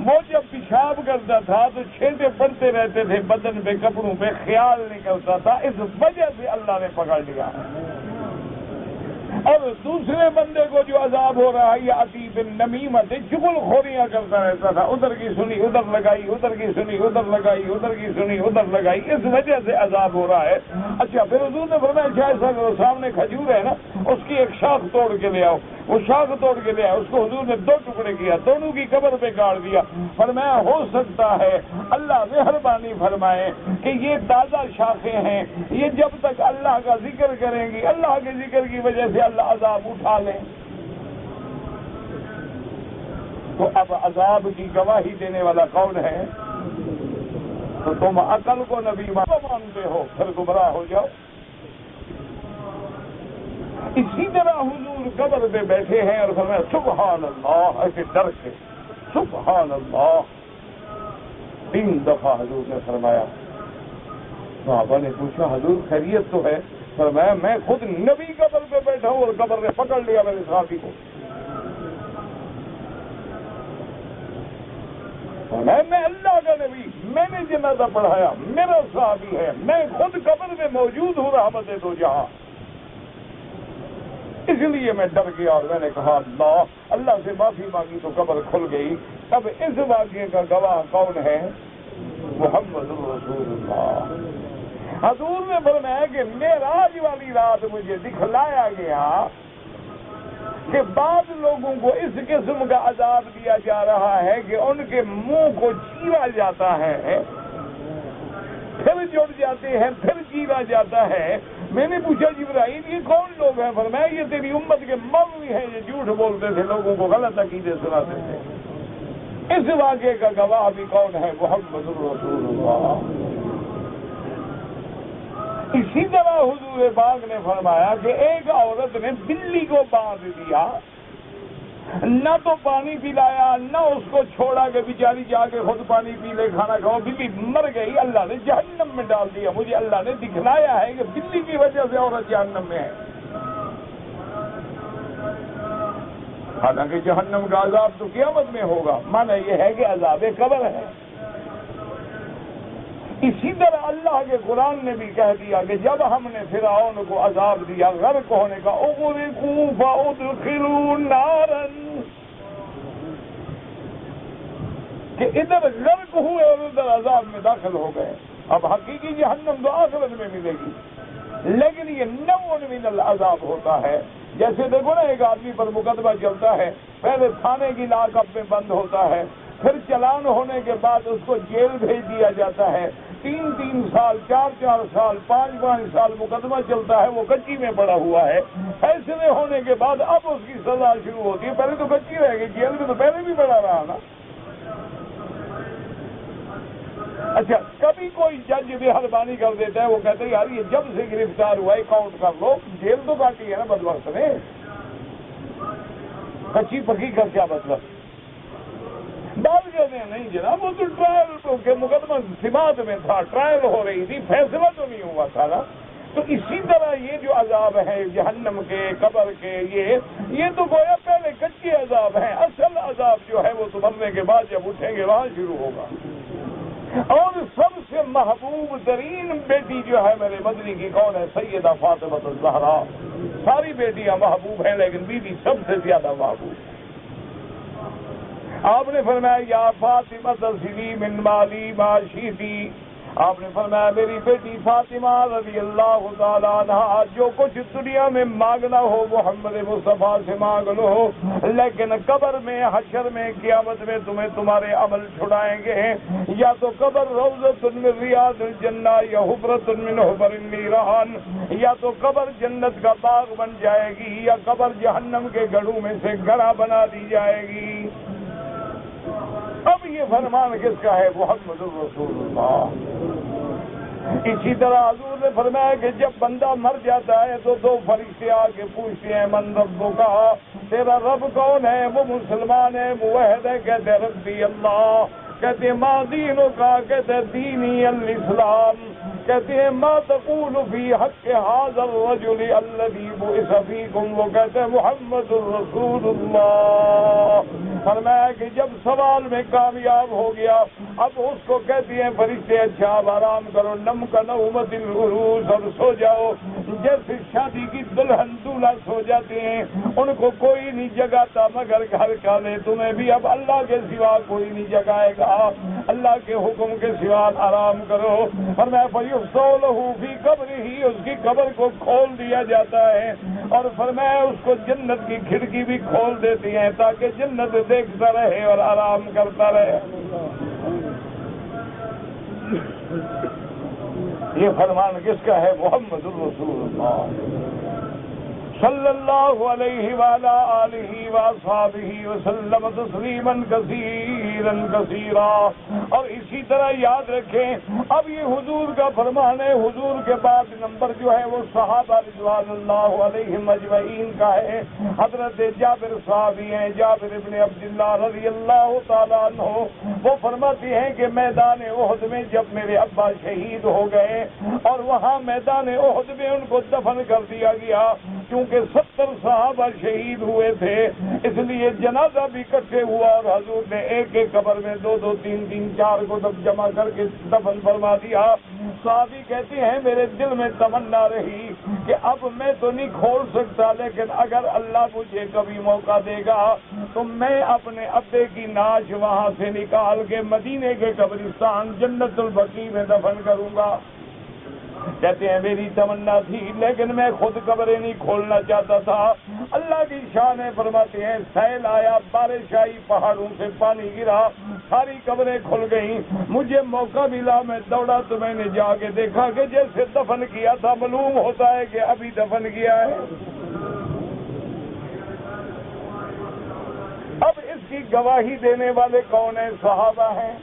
S1: وہ جب پیشاب کرتا تھا تو چھینٹے پڑتے رہتے تھے بدن پہ، کپڑوں پہ، خیال نہیں کرتا تھا، اس وجہ سے اللہ نے پکڑ لیا۔ اور دوسرے بندے کو جو عذاب ہو رہا ہے یہ عتیب النمیمت، چغل خوریاں کرتا رہتا تھا، ادھر کی سنی ادھر لگائی، ادھر کی سنی ادھر لگائی، ادھر کی سنی ادھر لگائی، اس وجہ سے عذاب ہو رہا ہے۔ اچھا، پھر حضور نے فرمایا اچھا ایسا کرو، سامنے کھجور ہے نا، اس کی ایک شاخ توڑ کے لے آؤ۔ وہ شاخ توڑ کے لے آؤ، اس کو حضور نے دو ٹکڑے کیا، دونوں کی قبر پہ گاڑ دیا۔ فرمایا ہو سکتا ہے اللہ مہربانی فرمائے کہ یہ تازہ شاخیں ہیں، یہ جب تک اللہ کا ذکر کریں گی، اللہ کے ذکر کی وجہ سے اللہ عذاب اٹھا لیں۔ تو اب عذاب کی گواہی دینے والا کون ہے؟ تو تم عقل کو نبی مانتے ہو، پھر گمراہ ہو جاؤ۔ اسی طرح حضور قبر پہ بیٹھے ہیں اور فرمایا سبحان اللہ، ایسے ڈر کے سبحان اللہ 3 دفعہ حضور نے فرمایا۔ صحابہ نے پوچھا حضور خیریت تو ہے؟ فرمایا میں خود نبی قبر پہ بیٹھا ہوں اور قبر نے پکڑ لیا میرے صحابی کو۔ میں اللہ کا نبی، میں نے جنازہ پڑھایا، میرا صحابی ہے، میں خود قبر میں موجود ہوں، رحمت دو جہاں۔ اس لیے میں ڈر گیا اور میں نے کہا اللہ سے معافی مانگی تو قبر کھل گئی۔ اب اس واقعے کا گواہ کون ہے؟ محمد رسول اللہ۔ حضور نے فرمایا کہ معراج والی رات مجھے دکھلایا گیا کہ بعض لوگوں کو اس قسم کا عذاب دیا جا رہا ہے کہ ان کے منہ کو چیرا جاتا ہے، پھر جڑ جاتے ہیں، پھر چیرا جاتا ہے۔ میں نے پوچھا جبرائیل یہ کون لوگ ہیں؟ فرمایا یہ تیری امت کے مولوی ہیں، یہ جھوٹ بولتے تھے، لوگوں کو غلط عقیدے سناتے تھے۔ اس واقعے کا گواہ بھی کون ہے؟ محمد رسول اللہ۔ اسی طرح حضور پاک نے فرمایا کہ ایک عورت نے بلی کو باندھ دیا، نہ تو پانی پلایا، نہ اس کو چھوڑا کہ بیچاری جا کے خود پانی پی لے، کھانا کھاؤ، بلی مر گئی، اللہ نے جہنم میں ڈال دیا۔ مجھے اللہ نے دکھلایا ہے کہ بلی کی وجہ سے عورت جہنم میں ہے، حالانکہ جہنم کا عذاب تو قیامت میں ہوگا، مانا یہ ہے کہ عذاب قبر ہے۔ اسی طرح اللہ کے قرآن نے بھی کہہ دیا کہ جب ہم نے فرعون کو عذاب دیا غرق ہونے کا، اغرقوا فادخلوا نارا، کہ ادھر غرق ہوئے اور ادھر عذاب میں داخل ہو گئے۔ اب حقیقی جہنم تو آخرت میں ملے گی، لیکن یہ نوع من العذاب ہوتا ہے۔ جیسے دیکھو نا ایک آدمی پر مقدمہ چلتا ہے، پہلے تھانے کی لاک اپ میں بند ہوتا ہے، پھر چلان ہونے کے بعد اس کو جیل بھیج دیا جاتا ہے، 3 سال 4 سال 5 سال مقدمہ چلتا ہے، وہ کچی میں پڑا ہوا ہے۔ فیصلے ہونے کے بعد اب اس کی سزا شروع ہوتی ہے، پہلے تو کچی رہ گئی، جیل میں تو پہلے بھی پڑا رہا نا۔ اچھا، کبھی کوئی جج مہربانی کر دیتا ہے، وہ کہتے ہیں یار یہ جب سے گرفتار ہوا ہے کاؤنٹ کر لو، جیل تو کاٹی ہے نا بدبخت نے، کچی پکی کا کیا مطلب؟ بات کہتے ہیں نہیں جناب وہ تو ٹرائل کے مقدمہ سماعت میں تھا، ٹرائل ہو رہی تھی، فیصلہ تو نہیں ہوا تھا نا۔ تو اسی طرح یہ جو عذاب ہے جہنم کے، قبر کے، یہ تو گویا پہلے کچے عذاب ہیں، اصل عذاب جو ہے وہ تو مرنے کے بعد جب اٹھیں گے وہاں شروع ہوگا۔ اور سب سے محبوب ترین بیٹی جو ہے میرے مدنی کی کون ہے؟ سیدہ فاطمہ الزہرا۔ ساری بیٹیاں محبوب ہیں لیکن بیوی سب سے زیادہ محبوب۔ آپ نے فرمایا یا فاطمہ تسلی من مالی ما شئتی، آپ نے فرمایا میری بیٹی فاطمہ رضی اللہ تعالیٰ عنہا جو کچھ دنیا میں مانگنا ہو محمد مصطفیٰ سے مانگ لو، لیکن قبر میں حشر میں قیامت میں تمہیں تمہارے عمل چھڑائیں گے، یا تو قبر روضۃ من ریاض الجنہ یا حفرۃ من حفر النیران، یا تو قبر جنت کا باغ بن جائے گی یا قبر جہنم کے گڑھوں میں سے گڑھا بنا دی جائے گی۔ اب یہ فرمان کس کا ہے؟ محمد الرسول اللہ۔ اسی طرح حضور نے فرمایا کہ جب بندہ مر جاتا ہے تو دو فرشتے آ کے پوچھتے ہیں من ربک، تیرا رب کون ہے؟ وہ مسلمان ہے، موحد ہے، کہتے ہیں ربی اللہ، کہتے ہیں ما دینک، کہتے ہیں دینی الاسلام، کہتے ہیں ما تقول فی حق ھذا الرجل الذی بعث فیکم، وہ کہتے ہیں محمد الرسول اللہ۔ فرمایا کہ جب سوال میں کامیاب ہو گیا اب اس کو کہتی ہیں فرشتے اچھا اب آرام کرو، نم کا نومت العروس، اور سو جاؤ جیسے شادی کی دلہن دولہا سو جاتے ہیں، ان کو کوئی نہیں جگاتا مگر گھر کا لے، تمہیں بھی اب اللہ کے سوا کوئی نہیں جگائے گا، اللہ کے حکم کے سوا آرام کرو۔ فرمایا فیفصل لہ فی قبرہ، اس کی قبر کو کھول دیا جاتا ہے، اور فرمایا اس کو جنت کی کھڑکی بھی کھول دیتی ہیں تاکہ جنت دیکھتا رہے اور آرام کرتا رہے۔ یہ فرمان کس کا ہے؟ محمد الرسول اللہ صلی اللہ علیہ وعلی آلہ وصحبہ وسلم تسلیما کثیرا کثیرا۔ اور اسی طرح یاد رکھیں اب یہ حضور کا فرمان ہے، حضور کے بعد نمبر جو ہے وہ صحابہ رضوان اللہ علیہم اجمعین کا ہے۔ حضرت جابر صحابی ہیں، جابر ابن عبداللہ رضی اللہ تعالیٰ عنہ، وہ فرماتے ہیں کہ میدان احد میں جب میرے ابا شہید ہو گئے اور وہاں میدان احد میں ان کو دفن کر دیا گیا، کیونکہ 70 صحابہ شہید ہوئے تھے اس لیے جنازہ بھی اکٹھے ہوا، اور حضور نے ایک ایک قبر میں 2 2 3 3 4 کو جمع کر کے دفن فرما دیا۔ صحابی کہتے ہیں میرے دل میں تمنا رہی کہ اب میں تو نہیں کھول سکتا، لیکن اگر اللہ مجھے کبھی موقع دے گا تو میں اپنے ابے کی ناش وہاں سے نکال کے مدینے کے قبرستان جنت البقیع میں دفن کروں گا۔ کہتے ہیں میری تمنا تھی لیکن میں خود قبریں نہیں کھولنا چاہتا تھا۔ اللہ کی شان ہے، فرماتے ہیں سیل آیا، بارش آئی، پہاڑوں سے پانی گرا، ساری قبریں کھل گئیں، مجھے موقع ملا، میں دوڑا تو میں نے جا کے دیکھا کہ جیسے دفن کیا تھا معلوم ہوتا ہے کہ ابھی دفن کیا ہے۔ اب اس کی گواہی دینے والے کون ہیں؟ صحابہ ہیں۔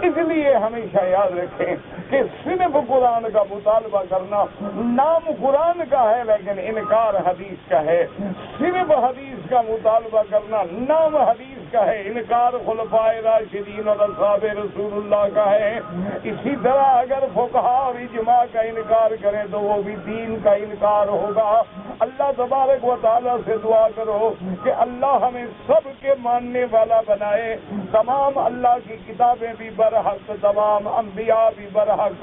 S1: اس لیے ہمیشہ یاد رکھیں کہ صرف قرآن کا مطالبہ کرنا، نام قرآن کا ہے لیکن انکار حدیث کا ہے، صرف حدیث کا مطالبہ کرنا، نام حدیث کا ہے، انکار خلفائے راشدین اور اصحاب رسول اللہ کا ہے۔ اسی طرح اگر فقہا اور اجماع کا انکار کریں تو وہ بھی دین کا انکار ہوگا۔ اللہ تبارک و تعالیٰ سے دعا کرو کہ اللہ ہمیں سب کے ماننے والا بنائے، تمام اللہ کی کتابیں بھی برحق، تمام انبیاء بھی برحق،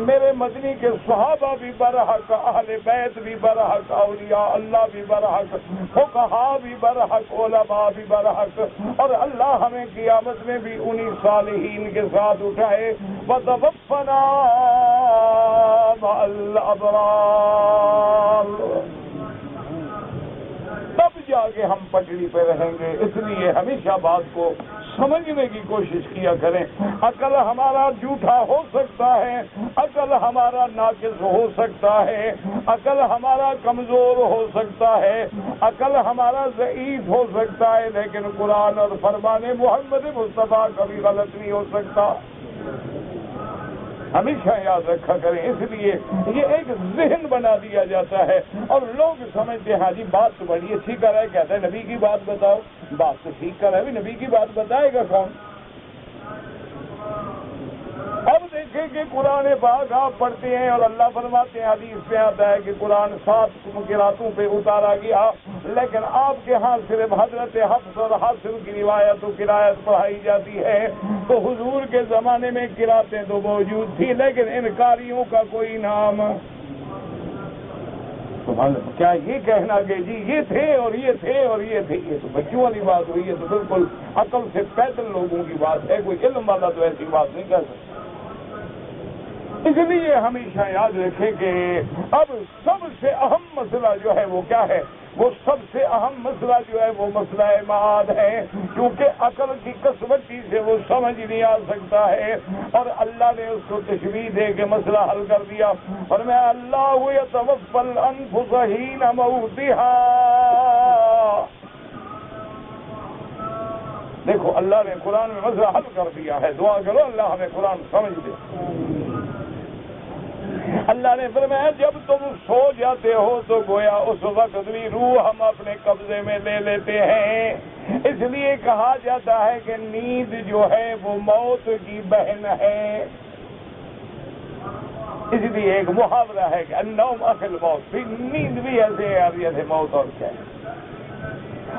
S1: میرے مدنی کے صحابہ بھی برحق، اہل بیت بھی برحق، اولیاء اللہ بھی برحق، فقہا بھی برحق، علماء بھی برحق، اور اللہ ہمیں قیامت میں بھی انہی صالحین کے ساتھ اٹھائے۔ وَتَوَفَّنَا مَعَ الْأَبْرَارِ، تب جا کے ہم پٹڑی پہ رہیں گے۔ اس لیے ہمیشہ بات کو سمجھنے کی کوشش کیا کریں۔ عقل ہمارا جھوٹا ہو سکتا ہے، عقل ہمارا ناقص ہو سکتا ہے، عقل ہمارا کمزور ہو سکتا ہے، عقل ہمارا ضعیف ہو سکتا ہے، لیکن قرآن اور فرمان محمد مصطفیٰ کبھی غلط نہیں ہو سکتا۔ ہمیشہ یاد رکھا کریں۔ اس لیے یہ ایک ذہن بنا دیا جاتا ہے اور لوگ سمجھتے ہیں ہاں جی بات تو بڑی اچھی کر رہا ہے، کہتا ہے نبی کی بات بتاؤ، بات تو ٹھیک کر رہا ہے، نبی کی بات بتائے گا کون؟ اب دیکھیں کہ قرآن پاک آپ پڑھتے ہیں اور اللہ فرماتے ہیں، حدیث میں آتا ہے کہ قرآن 7 قراتوں پہ اتارا گیا، لیکن آپ کے ہاں صرف حضرت حفص اور حاصل کی روایت و قرائت پڑھائی جاتی ہے۔ تو حضور کے زمانے میں قراتیں تو موجود تھی لیکن انکاریوں کا کوئی نام۔ سبحان اللہ، کیا یہ کہنا کہ جی یہ تھے اور یہ تھے اور یہ تھے، یہ تو بچوں والی بات ہوئی ہے، تو بالکل عقل سے پیدل لوگوں کی بات ہے، کوئی علم والا تو ایسی بات نہیں کہہ سکتا۔ اس لیے ہمیشہ یاد رکھیں کہ اب سب سے اہم مسئلہ جو ہے وہ کیا ہے، وہ سب سے اہم مسئلہ جو ہے وہ مسئلہ معاد ہے، کیونکہ عقل کی کسوٹی سے وہ سمجھ نہیں آ سکتا ہے، اور اللہ نے اس کو تشبیہ دے کے مسئلہ حل کر دیا، اور میں اللہ یتوفی الانفس حین موتہا۔ دیکھو اللہ نے قرآن میں مسئلہ حل کر دیا ہے، دعا کرو اللہ ہمیں قرآن سمجھ دے۔ اللہ نے فرمایا جب تم سو جاتے ہو تو گویا اس وقت بھی روح ہم اپنے قبضے میں لے لیتے ہیں، اس لیے کہا جاتا ہے کہ نیند جو ہے وہ موت کی بہن ہے، اس لیے ایک محاورہ ہے کہ النوم اخی الموت، پھر نیند بھی ایسے آ رہی ہے موت اور کیا ہے۔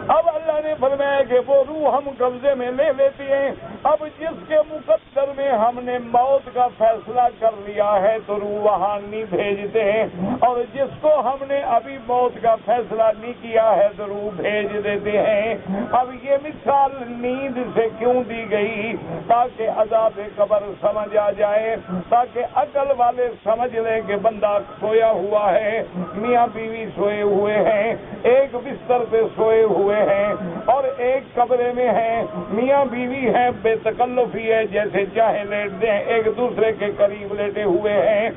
S1: اب اللہ نے فرمایا کہ وہ روح ہم قبضے میں لے لیتی ہیں، اب جس کے مقدر میں ہم نے موت کا فیصلہ کر لیا ہے تو روح وہاں نہیں بھیجتے ہیں، اور جس کو ہم نے ابھی موت کا فیصلہ نہیں کیا ہے تو روح بھیج دیتے ہیں۔ اب یہ مثال نیند سے کیوں دی گئی؟ تاکہ عذاب قبر سمجھ آ جائے، تاکہ عقل والے سمجھ لیں کہ بندہ سویا ہوا ہے، میاں بیوی سوئے ہوئے ہیں، ایک بستر پہ سوئے ہوئے ہیں اور ایک کمرے میں ہیں، میاں بیوی ہیں، بے تکلفی ہے، جیسے چاہے لیٹ دیں، ایک دوسرے کے قریب لیٹے ہوئے ہیں،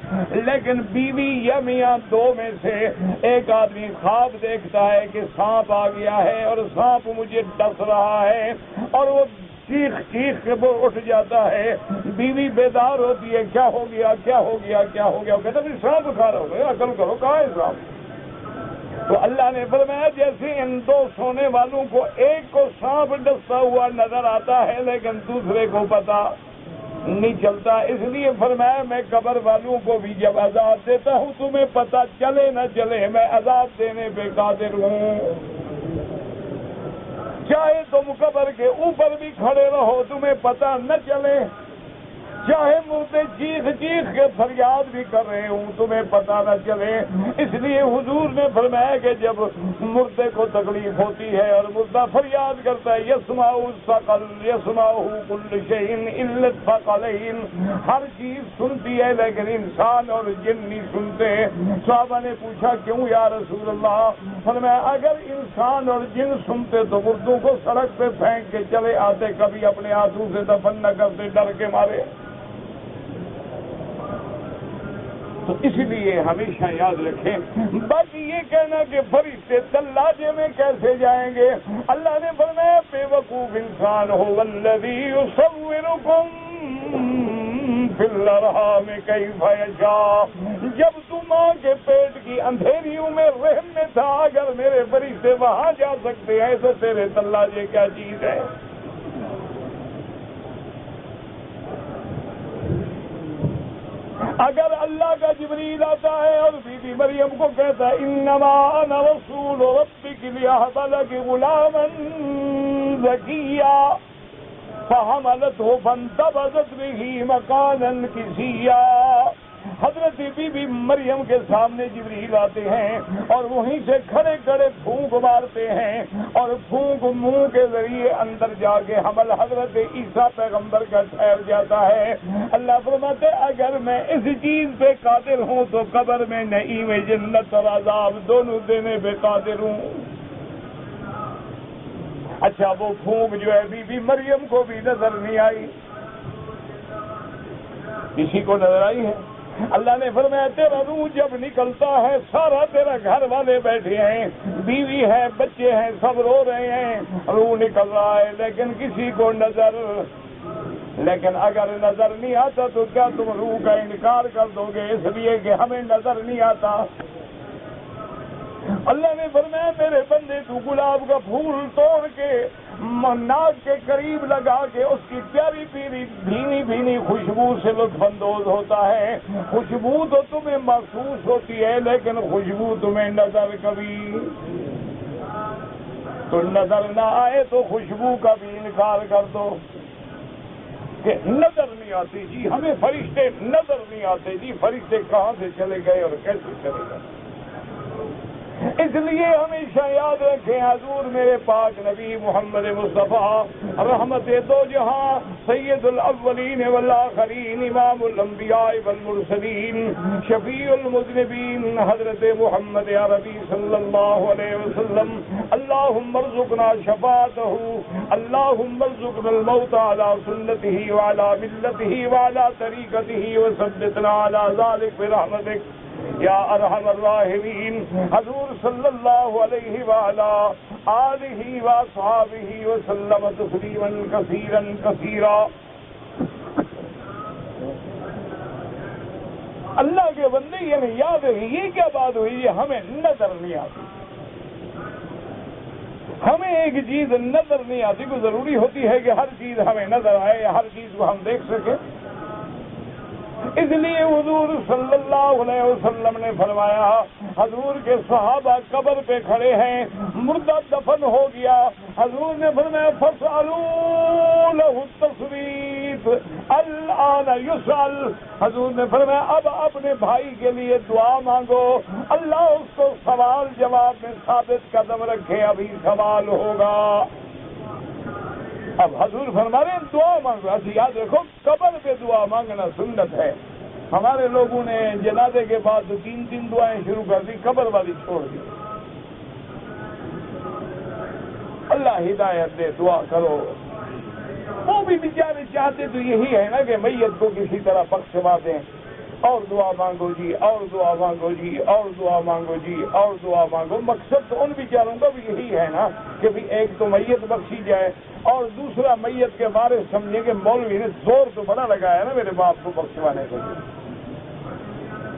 S1: لیکن بیوی یا میاں دو میں سے ایک آدمی خواب دیکھتا ہے کہ سانپ آ گیا ہے اور سانپ مجھے ڈس رہا ہے، اور وہ چیخ چیخ کے وہ اٹھ جاتا ہے، بیوی بیدار ہوتی ہے، کیا ہو گیا کیا ہو گیا کیا ہو گیا، وہ کہتا ہے سانپ کھا رہا ہو گیا، عقل کرو کہاں ہے سانپ؟ تو اللہ نے فرمایا جیسے ان دو سونے والوں کو ایک کو سانپ ڈستا ہوا نظر آتا ہے لیکن دوسرے کو پتا نہیں چلتا، اس لیے فرمایا میں قبر والوں کو بھی جب عذاب دیتا ہوں تمہیں پتہ چلے نہ چلے میں عذاب دینے پہ قادر ہوں، چاہے تم قبر کے اوپر بھی کھڑے رہو تمہیں پتہ نہ چلے، چاہے مردے چیخ چیخ کے فریاد بھی کر رہے ہوں تمہیں پتہ نہ چلے۔ اس لیے حضور نے فرمایا کہ جب مردے کو تکلیف ہوتی ہے اور مردہ فریاد کرتا ہے یسمع الثقل یسمع کل شیء الا الثقلین، ہر چیز سنتی ہے لیکن انسان اور جن نہیں سنتے۔ صحابہ نے پوچھا کیوں یا رسول اللہ؟ فرمایا اگر انسان اور جن سنتے تو مردوں کو سڑک پہ پھینک کے چلے آتے، کبھی اپنے ہاتھوں سے دفن نہ کرتے ڈر کے مارے۔ تو اس لیے ہمیشہ یاد رکھیں، باقی یہ کہنا کہ فرشتے دلاجے میں کیسے جائیں گے؟ اللہ نے فرمایا بے وقوف انسان ہو والذی یصورکم فی الارحام کیف یشاء، جب تو ماں کے پیٹ کی اندھیریوں میں رحم میں تھا، اگر میرے فرشتے وہاں جا سکتے ہیں تو تیرے دلاجے کیا چیز ہے؟ اگر اللہ کا جبریل آتا ہے اور بی بی مریم کو کہتا ہے انما انا رسول ربک لیہب لک غلاما زکیا فحملته فانتبذت به مکانا قصیا، حضرت بی بی مریم کے سامنے جبریل آتے ہیں اور وہیں سے کھڑے کھڑے پھونک مارتے ہیں اور پھونک منہ کے ذریعے اندر جا کے حمل حضرت عیسیٰ پیغمبر کا ٹھہر جاتا ہے۔ اللہ فرماتے اگر میں اس چیز پہ قادر ہوں تو قبر میں نعیم جنت اور عذاب دونوں دینے پہ قادر ہوں۔ اچھا وہ پھونک جو ہے بی بی مریم کو بھی نظر نہیں آئی، کسی کو نظر آئی ہے؟ اللہ نے فرمایا تیرا روح جب نکلتا ہے سارا تیرا گھر والے بیٹھے ہیں، بیوی ہے، بچے ہیں، سب رو رہے ہیں، روح نکل رہا ہے لیکن کسی کو نظر، لیکن اگر نظر نہیں آتا تو کیا تم روح کا انکار کر دو گے اس لیے کہ ہمیں نظر نہیں آتا؟ اللہ نے فرمایا میرے بندے تو گلاب کا پھول توڑ کے ناک کے قریب لگا کے اس کی پیاری پیری بھینی بھینی خوشبو سے لطف اندوز ہوتا ہے، خوشبو تو تمہیں محسوس ہوتی ہے لیکن خوشبو تمہیں نظر کبھی تو نظر نہ آئے تو خوشبو کا بھی انکار کر دو کہ نظر نہیں آتی جی ہمیں فرشتے نظر نہیں آتے جی، فرشتے کہاں سے چلے گئے اور کیسے چلے گئے؟ اس لیے ہمیشہ یاد رکھیں حضور میرے پاک نبی محمد مصطفیٰ رحمت دو جہاں سید الاولین والآخرین امام الانبیاء والمرسلین شفیع المذنبین حضرت محمد عربی صلی اللہ علیہ وسلم اللہم ارزقنا شفاعتہ اللہم ارزقنا الموت علی سنتہ وعلی ملتہ وعلی طریقتہ وثبتنا علی ذلک برحمتک یا ارحم الراحمین. حضور صلی اللہ علیہ وآلہ آلہ واصحابہ وسلم تسلیما کثیرا کثیرا. اللہ کے بندے یعنی یاد رکھیں یہ کیا بات ہوئی یہ ہمیں نظر نہیں آتی. ہمیں ایک چیز نظر نہیں آتی کوئی ضروری ہوتی ہے کہ ہر چیز ہمیں نظر آئے یا ہر چیز کو ہم دیکھ سکیں. اس لیے حضور صلی اللہ علیہ وسلم نے فرمایا حضور کے صحابہ قبر پہ کھڑے ہیں مردہ دفن ہو گیا. حضور نے فرمایا فاسألوا له التثبیت الآن یسأل. حضور نے فرمایا اب اپنے بھائی کے لیے دعا مانگو اللہ اس کو سوال جواب میں ثابت قدم رکھے ابھی سوال ہوگا. اب حضور فرما رہے ہیں دعا مانگو. ایسے یاد رکھو قبر پہ دعا مانگنا سنت ہے. ہمارے لوگوں نے جنازے کے بعد 3 دعائیں شروع کر دی قبر والی چھوڑ دی. اللہ ہدایت دے دعا کرو. وہ بھی بیچارے چاہتے تو یہی ہے نا کہ میت کو کسی طرح بخشوا دیں اور دعا مانگو جی اور دعا مانگو جی اور دعا مانگو جی اور دعا مانگو. مقصد تو ان بیچاروں کا بھی یہی ہے نا کہ بھی ایک تو میت بخشی جائے اور دوسرا میت کے بارے سمجھے کہ مولوی نے زور تو بڑا لگایا نا میرے باپ کو بخشوانے کے لیے.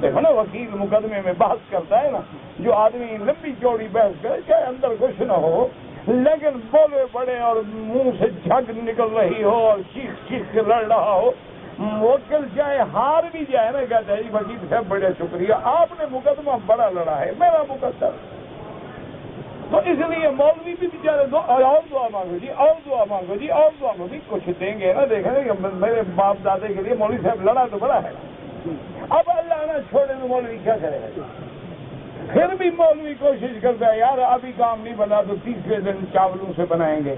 S1: دیکھو نا وکیل مقدمے میں بحث کرتا ہے نا جو آدمی لمبی چوڑی بحث کرے چاہے اندر کچھ نہ ہو لیکن بولے بڑے اور منہ سے جھگ نکل رہی ہو اور چیخ کے لڑ رہا ہو موکل چاہے ہار بھی جائے نا کہتا ہے جی وکیل صاحب بڑے شکریہ آپ نے مقدمہ بڑا لڑا ہے میرا مقدر. تو اس لیے مولوی بھی بیچارے اور دعا مانگو جی اور دعا مانگو جی اور دعا مانگو جی کچھ دیں گے نا. دیکھیں گے کہ میرے باپ دادے کے لیے مولوی صاحب لڑا تو بڑا ہے. اب اللہ نہ چھوڑے تو مولوی کیا کرے گا. پھر بھی مولوی کوشش کرتا ہے یار ابھی کام نہیں بنا تو 30ویں دن چاولوں سے بنائیں گے.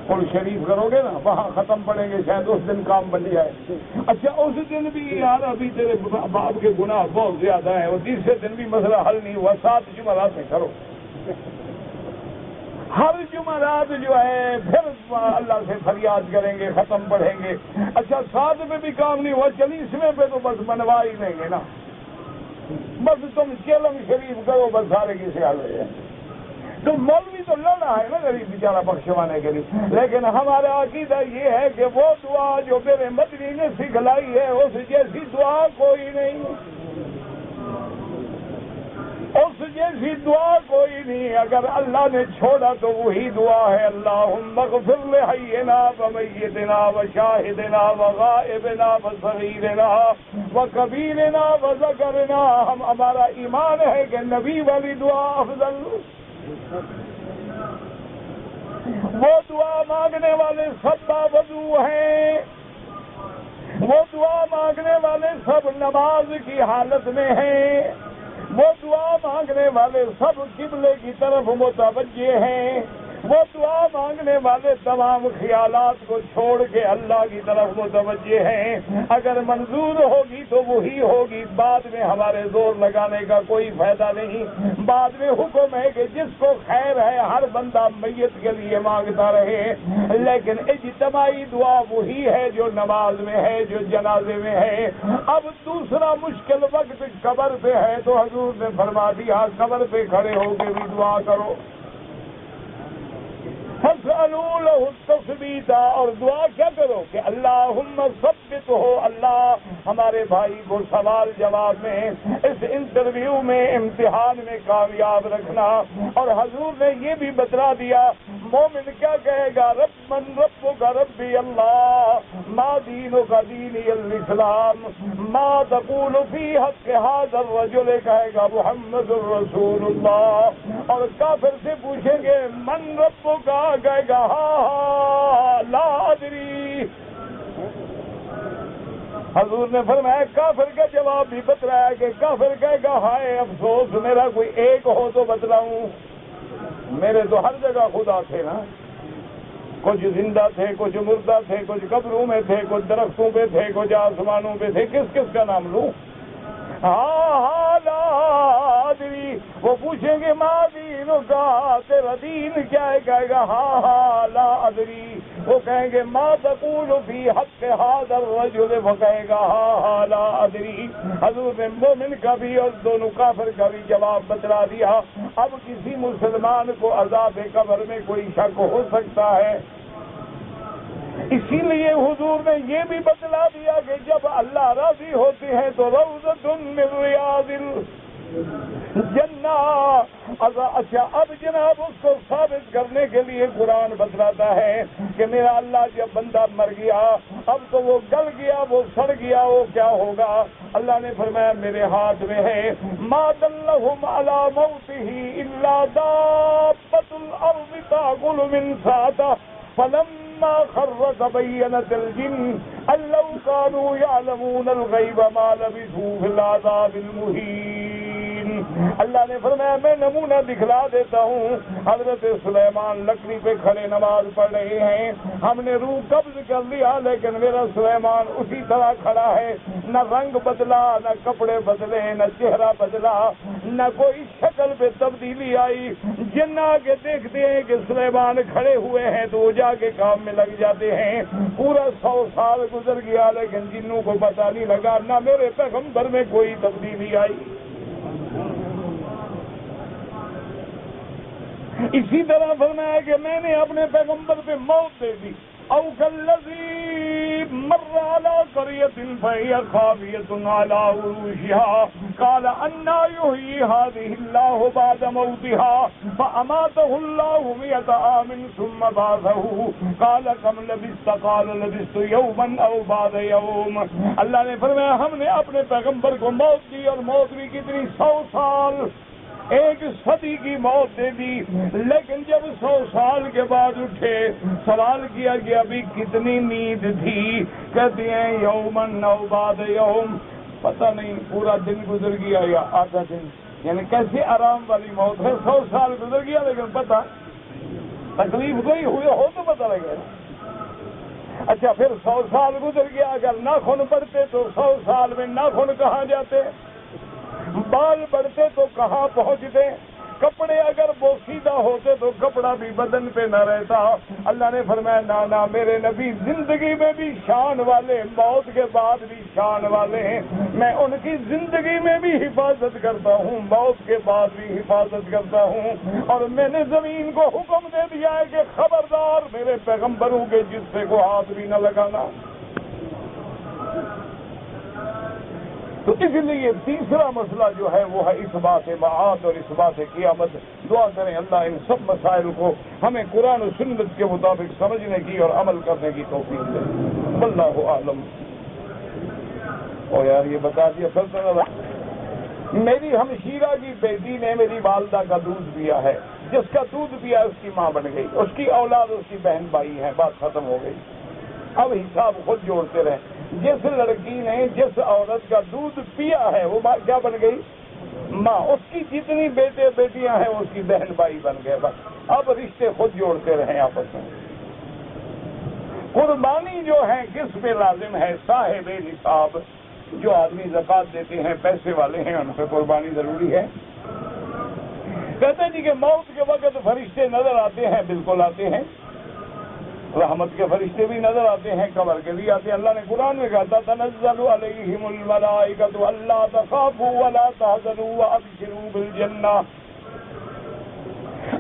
S1: قل شریف کرو گے نا وہاں ختم پڑیں گے شاید اس دن کام بن جائے. اچھا اس دن بھی یار ابھی تیرے باپ کے گناہ بہت زیادہ ہیں وہ 30ویں دن بھی مسئلہ حل نہیں ہوا 7 جمعرات میں کرو. ہر جمعرات جو ہے پھر اللہ سے فریاد کریں گے ختم پڑھیں گے. اچھا 7 میں بھی کام نہیں ہوا 40ویں پہ تو بس بنوا ہی لیں گے نا. بس تم چلم شریف کرو بس سارے کی سے حل ہو جائے. تو مولوی تو لڑا ہے نا غریب بیچارہ بخشوانے کے لیے. لیکن ہمارا عقیدہ یہ ہے کہ وہ دعا جو میرے مدنی نے سکھلائی ہے اس جیسی دعا کوئی نہیں. اس جیسی دعا کوئی نہیں. اگر اللہ نے چھوڑا تو وہی دعا ہے اللہم اغفر لحینا ومیتنا وشاہدنا وغائبنا وصغیرنا وکبیرنا وذکرنا. ہمارا ایمان ہے کہ نبی والی دعا افضل. وہ دعا مانگنے والے سب باوضو ہیں. وہ دعا مانگنے والے سب نماز کی حالت میں ہیں. وہ دعا مانگنے والے سب قبلے کی طرف متوجہ ہیں. وہ دعا مانگنے والے تمام خیالات کو چھوڑ کے اللہ کی طرف متوجہ ہیں. اگر منظور ہوگی تو وہی ہوگی. بعد میں ہمارے زور لگانے کا کوئی فائدہ نہیں. بعد میں حکم ہے کہ جس کو خیر ہے ہر بندہ میت کے لیے مانگتا رہے. لیکن اجتماعی دعا وہی ہے جو نماز میں ہے جو جنازے میں ہے. اب دوسرا مشکل وقت قبر پہ ہے تو حضور نے فرما دیا قبر پہ کھڑے ہو کے بھی دعا کرو. فاسألوا له التثبیت. اور دعا کیا کرو کہ اللہم ثبت ہو اللہ ہمارے بھائی کو سوال جواب میں اس انٹرویو میں امتحان میں کامیاب رکھنا. اور حضور نے یہ بھی بتلا دیا مومن کیا کہے گا رب من ربک ربی اللہ ما دینک دینی الاسلام ما تقول فی حق هذا الرجل کہے گا محمد الرسول اللہ. اور کافر سے پوچھیں گے من ربک کہے گا ہاں لا ادری. حضور نے فرمایا کافر کا جواب بھی بتلایا کہ کافر کہے گا ہائے افسوس میرا کوئی ایک ہو تو بتلاؤں، میرے تو ہر جگہ خدا تھے نا، کچھ زندہ تھے، کچھ مردہ تھے، کچھ قبروں میں تھے، کچھ درختوں پہ تھے، کچھ آسمانوں پہ تھے، کس کس کا نام لوں؟ ہاں لا ادری، وہ پوچھیں گے ماں دینوں کا، تیرا دین کیا ہے؟ کہے گا ہاں لا ادری، وہ کہیں گے ما تقول فی حق ھذا الرجل، وہ کہے گا ہاں لا ادری۔ حضور نے مومن کا بھی اور دونوں کافر کا بھی جواب بتلا دیا۔ اب کسی مسلمان کو عذاب قبر میں کوئی شک ہو سکتا ہے؟ اسی لیے حضور نے یہ بھی بتلا دیا کہ جب اللہ راضی ہوتے ہیں تو روضۃ من ریاض الجنہ۔ اچھا اب جناب اس کو ثابت کرنے کے لیے قرآن بتلاتا ہے کہ میرا اللہ جب بندہ مر گیا اب تو وہ گل گیا، وہ سڑ گیا، وہ کیا ہوگا؟ اللہ نے فرمایا میرے ہاتھ میں ہے، ما دلہم علی موتہ الا دابۃ الارض تاکل من ساعتہ فلما خر تبینت الجن ان لو كانوا يعلمون الغیب ما لبثوا فی العذاب المہین۔ اللہ نے فرمایا میں نمونہ دکھلا دیتا ہوں، حضرت سلیمان لکڑی پہ کھڑے نماز پڑھ رہے ہیں، ہم نے روح قبض کر لیا لیکن میرا سلیمان اسی طرح کھڑا ہے، نہ رنگ بدلا، نہ کپڑے بدلے، نہ چہرہ بدلا، نہ کوئی شکل پہ تبدیلی آئی۔ جن آ کے دیکھتے ہیں کہ سلیمان کھڑے ہوئے ہیں تو وہ جا کے کام میں لگ جاتے ہیں۔ پورا 100 سال گزر گیا لیکن جنوں کو پتہ نہیں لگا، نہ میرے پیغمبر میں کوئی تبدیلی آئی۔ اسی طرح فرمایا کہ میں نے اپنے پیغمبر پہ موت دے دی، او کالذی مر علی قریۃ فہی خاویۃ علی عروشها قال انا یحیی هذه اللہ بعد موتها فاماتہ اللہ 100 عام ثم بعثہ قال کم لبثت قال لبثت یوما او بعد یوم۔ اللہ نے فرمایا ہم نے اپنے پیغمبر کو موت دی، اور موت بھی کتنی، 100 سال، 1 صدی کی موت دے دی، لیکن جب 100 سال کے بعد اٹھے سوال کیا گیا ابھی کتنی نیند تھی؟ کہتے ہیں یومن او بعد یوم، پتہ نہیں پورا دن گزر گیا یا آدھا دن، یعنی کیسے آرام والی موت ہے، 100 سال گزر گیا لیکن پتہ تکلیف کوئی ہوئی ہو تو پتہ لگے۔ اچھا پھر 100 سال گزر گیا، اگر ناخن بڑھتے تو 100 سال میں ناخن کہاں جاتے، بال بڑھتے تو کہاں پہنچتے، کپڑے اگر بوسیدہ ہوتے تو کپڑا بھی بدن پہ نہ رہتا۔ اللہ نے فرمایا نانا میرے نبی زندگی میں بھی شان والے، موت کے بعد بھی شان والے ہیں، میں ان کی زندگی میں بھی حفاظت کرتا ہوں، موت کے بعد بھی حفاظت کرتا ہوں، اور میں نے زمین کو حکم دے دیا ہے کہ خبردار میرے پیغمبروں کے جسے کو ہاتھ بھی نہ لگانا۔ تو اس لیے تیسرا مسئلہ جو ہے وہ ہے اس بات معاد اور اس بات قیامت۔ دعا کریں اللہ ان سب مسائل کو ہمیں قرآن و سنت کے مطابق سمجھنے کی اور عمل کرنے کی توفیق دے۔ واللہ اعلم۔ اور یار یہ بتا دیا سلطنت، میری ہمشیرہ کی بیٹی نے میری والدہ کا دودھ پیا ہے، جس کا دودھ پیا اس کی ماں بن گئی، اس کی اولاد اس کی بہن بھائی ہیں، بات ختم ہو گئی۔ اب حساب خود جوڑتے رہیں، جس لڑکی نے جس عورت کا دودھ پیا ہے وہ کیا بن گئی؟ ماں۔ اس کی جتنی بیٹے بیٹیاں ہیں اس کی بہن بھائی بن گئے، بس اب رشتے خود جوڑتے رہیں آپس میں۔ قربانی جو ہے کس پہ لازم ہے؟ صاحب نصاب، جو آدمی زکوٰۃ دیتے ہیں، پیسے والے ہیں، ان پہ قربانی ضروری ہے۔ کہتے ہیں جی کہ موت کے وقت فرشتے نظر آتے ہیں، بالکل آتے ہیں، رحمت کے فرشتے بھی نظر آتے ہیں، قبر کے بھی آتے ہیں۔ اللہ نے قرآن میں کہا تنزل علیہم الملائکۃ الا تخافوا ولا تحزنوا وابشروا بالجنہ۔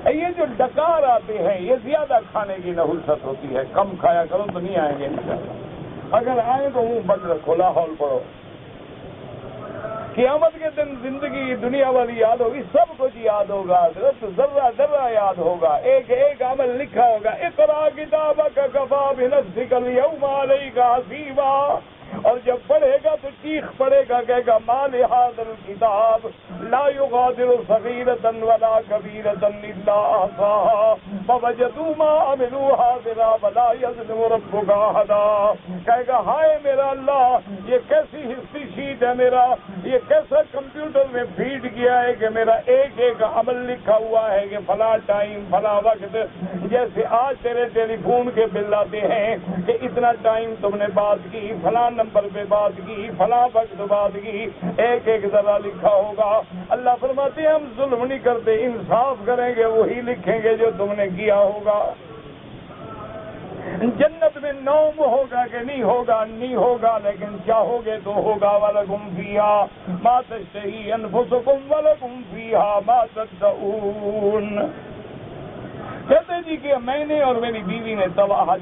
S1: یہ جو ڈکار آتے ہیں یہ زیادہ کھانے کی نحوست ہوتی ہے، کم کھایا کرو تو نہیں آئیں گے انشاءاللہ، اگر آئیں تو منہ بند رکھو، لاحول پڑھو۔ قیامت کے دن زندگی دنیا والی یاد ہوگی، سب کچھ یاد ہوگا، ذرہ ذرہ یاد ہوگا، ایک ایک عمل لکھا ہوگا۔ اقرأ کتابک کفیٰ بنفسک اليوم علیک حسیبا۔ اور جب پڑھے گا تو چیخ پڑے گا، کہے گا ما لہذا الکتاب لا یغادر صغیرۃ ولا کبیرۃ الا احصاها فوجدوا ما عملوا حاضرا ولا یظلم ربک احدا۔ کہے گا ہائے میرا اللہ، یہ کیسی ہسٹری شیٹ ہے میرا، یہ کیسا کمپیوٹر میں فیڈ کیا ہے کہ میرا ایک ایک عمل لکھا ہوا ہے کہ فلاں ٹائم فلاں وقت، جیسے آج تیرے ٹیلی فون کے بل آتے ہیں کہ اتنا ٹائم تم نے بات کی، فلاں نمبر پہ بات کی، فلاں وقت بات کی، ایک ایک ذرا لکھا ہوگا۔ اللہ فرماتے ہیں ہم ظلم نہیں کرتے، انصاف کریں گے وہی لکھیں گے جو تم نے کیا ہوگا۔ جنت میں نوم ہوگا کہ نہیں ہوگا؟ نہیں ہوگا، لیکن چاہو گے تو ہوگا۔ وَلَكُمْ فِيهَا مَا تَشْتَهِي أَنفُسُكُمْ وَلَكُمْ فِيهَا مَا تَدَّعُونَ۔ کہتے جی کہ میں نے اور میری بیوی نے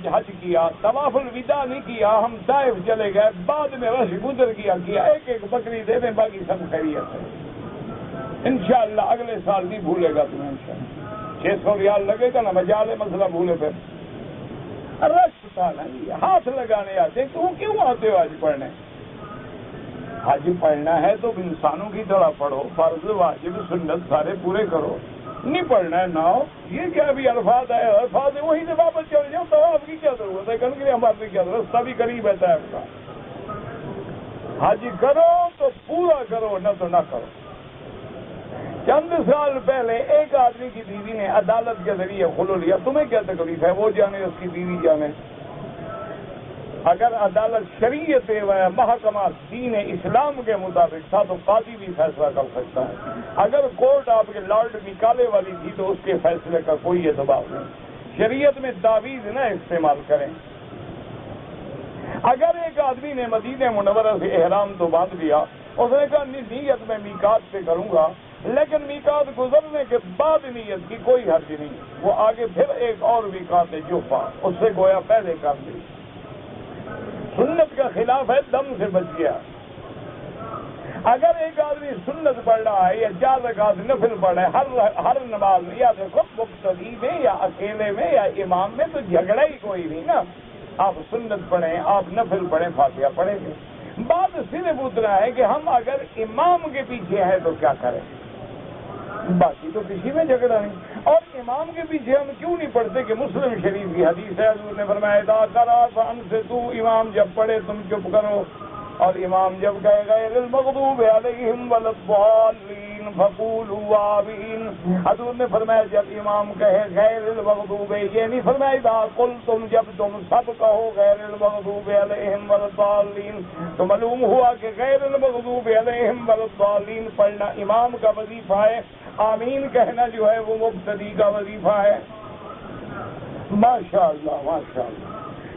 S1: حج کیا، طواف الوداع نہیں کیا، ہم طائف چلے گئے، بعد میں رش گزر کیا ایک ایک بکری دے دیں، باقی سب خیریت ہے۔ انشاءاللہ اگلے سال نہیں بھولے گا تمہیں، انشاءاللہ 600 ریال لگے گا نا، مجالے مسئلہ بھولے پھر رش تھا نا، ہاتھ لگانے آتے، تو کیوں آتے ہو حج پڑھنے؟ حج پڑھنا ہے تو انسانوں کی طرح پڑھو، فرض واجب سنت سارے پورے کرو، نہیں پڑھنا ہے نہ ہو۔ یہ کیا ابھی الفاظ ہے، الفاظ ہے وہیں سے واپس چل جاؤ، طواف کی کیا ضرورت ہے؟ کرنے کے لیے ہمارے کیا ضرورت، رستہ بھی قریب ہے طائف کا۔ حج کرو تو پورا کرو، نہ تو نہ کرو۔ چند سال پہلے ایک آدمی کی بیوی نے عدالت کے ذریعے خلع لیا، تمہیں کیا تکلیف ہے؟ وہ جانے، اس کی بیوی جانے۔ اگر عدالت شریعت و محکمہ دین اسلام کے مطابق تھا تو قاضی بھی فیصلہ کر سکتا ہے۔ اگر کورٹ آپ کے لارڈ نکالے والی تھی تو اس کے فیصلے کا کوئی اعتبار نہیں۔ شریعت میں تعویذ نہ استعمال کریں۔ اگر ایک آدمی نے مدینہ منورہ سے احرام تو باندھ لیا، اس نے کہا نیت میں میقات پہ کروں گا، لیکن میقات گزرنے کے بعد نیت کی کوئی حرج نہیں، وہ آگے پھر ایک اور میقات ہے جوفا، اس سے گویا پہلے کر لی۔ سنت کا خلاف ہے، دم سے بچ گیا۔ اگر ایک آدمی سنت پڑھ رہا ہے یا 4 رکعت نفل پڑھ رہا ہے ہر نماز میں، یا دیکھو مقتدی میں یا اکیلے میں یا امام میں، تو جھگڑا ہی کوئی نہیں نا۔ آپ سنت پڑھیں، آپ نفل پڑھیں، فاتحہ پڑھیں گے۔ بات صرف اتنا ہے کہ ہم اگر امام کے پیچھے ہیں تو کیا کریں، باقی تو کسی میں جھگڑا نہیں۔ اور امام کے پیچھے ہم کیوں نہیں پڑھتے کہ مسلم شریف کی حدیث ہے، حضور نے فرمایا اذا قرأ فانصتوا، امام جب پڑھے تم چپ کرو، اور امام جب کہے غیر المغضوب علیہم ولا الضالین فقولوا آمین، حضور نے فرمایا جب امام کہے غیر المغضوب، یہ نہیں فرمایا اذا قلتم، جب تم سب کہو غیر المغضوب علیہم ولا الضالین، تو معلوم ہوا کہ غیر المغضوب علیہم ولا الضالین پڑھنا امام کا وظیفہ ہے، آمین کہنا جو ہے وہ مقتدی کا وظیفہ ہے۔ ماشاءاللہ ماشاءاللہ۔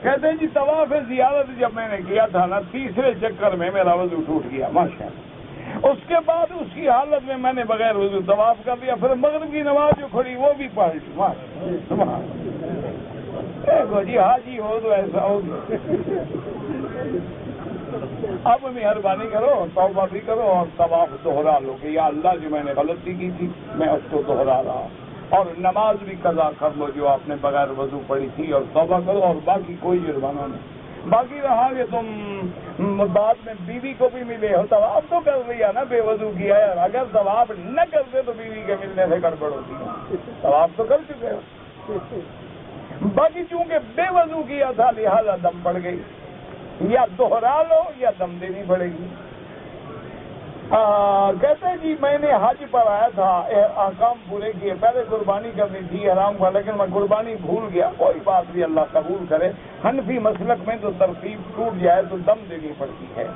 S1: کہتے ہیں جی طواف زیارت جب میں نے کیا تھا نا، تیسرے چکر میں میرا وضو ٹوٹ گیا ماشاءاللہ۔ اس کے بعد اس کی حالت میں نے بغیر وضو طواف کر دیا، پھر مغرب کی نماز جو کھڑی وہ بھی پڑھ لی ماشاءاللہ۔ دیکھو جی حاجی ہو تو ایسا ہو۔ اب مہربانی کرو، توبہ بھی کرو اور طواف دوہرا لو کہ یا اللہ جو میں نے غلطی کی تھی میں اس کو دوہرا رہا، اور نماز بھی قضا کر لو جو آپ نے بغیر وضو پڑھی تھی، اور توبہ کرو، اور باقی کوئی جرمانہ نہیں۔ باقی رہا کہ تم بعد میں بیوی کو بھی ملے ہو، طواف تو کر لیا نا، بے وضو کیا ہے، اگر طواف نہ کرتے تو بیوی کے ملنے سے گڑبڑ ہوتی ہے، طواف تو کر چکے ہو۔ باقی چونکہ بے وضو کیا تھا لہذا دم پڑ گئی، یا دوہرا لو یا دم دینی پڑے گی۔ کہتے ہیں جی میں نے حج پر آیا تھا، احکام پورے کیے، پہلے قربانی کرنی تھی حرام کا، لیکن میں قربانی بھول گیا، کوئی بات نہیں اللہ قبول کرے۔ حنفی مسلک میں تو ترتیب ٹوٹ جائے تو دم دینی پڑتی ہے،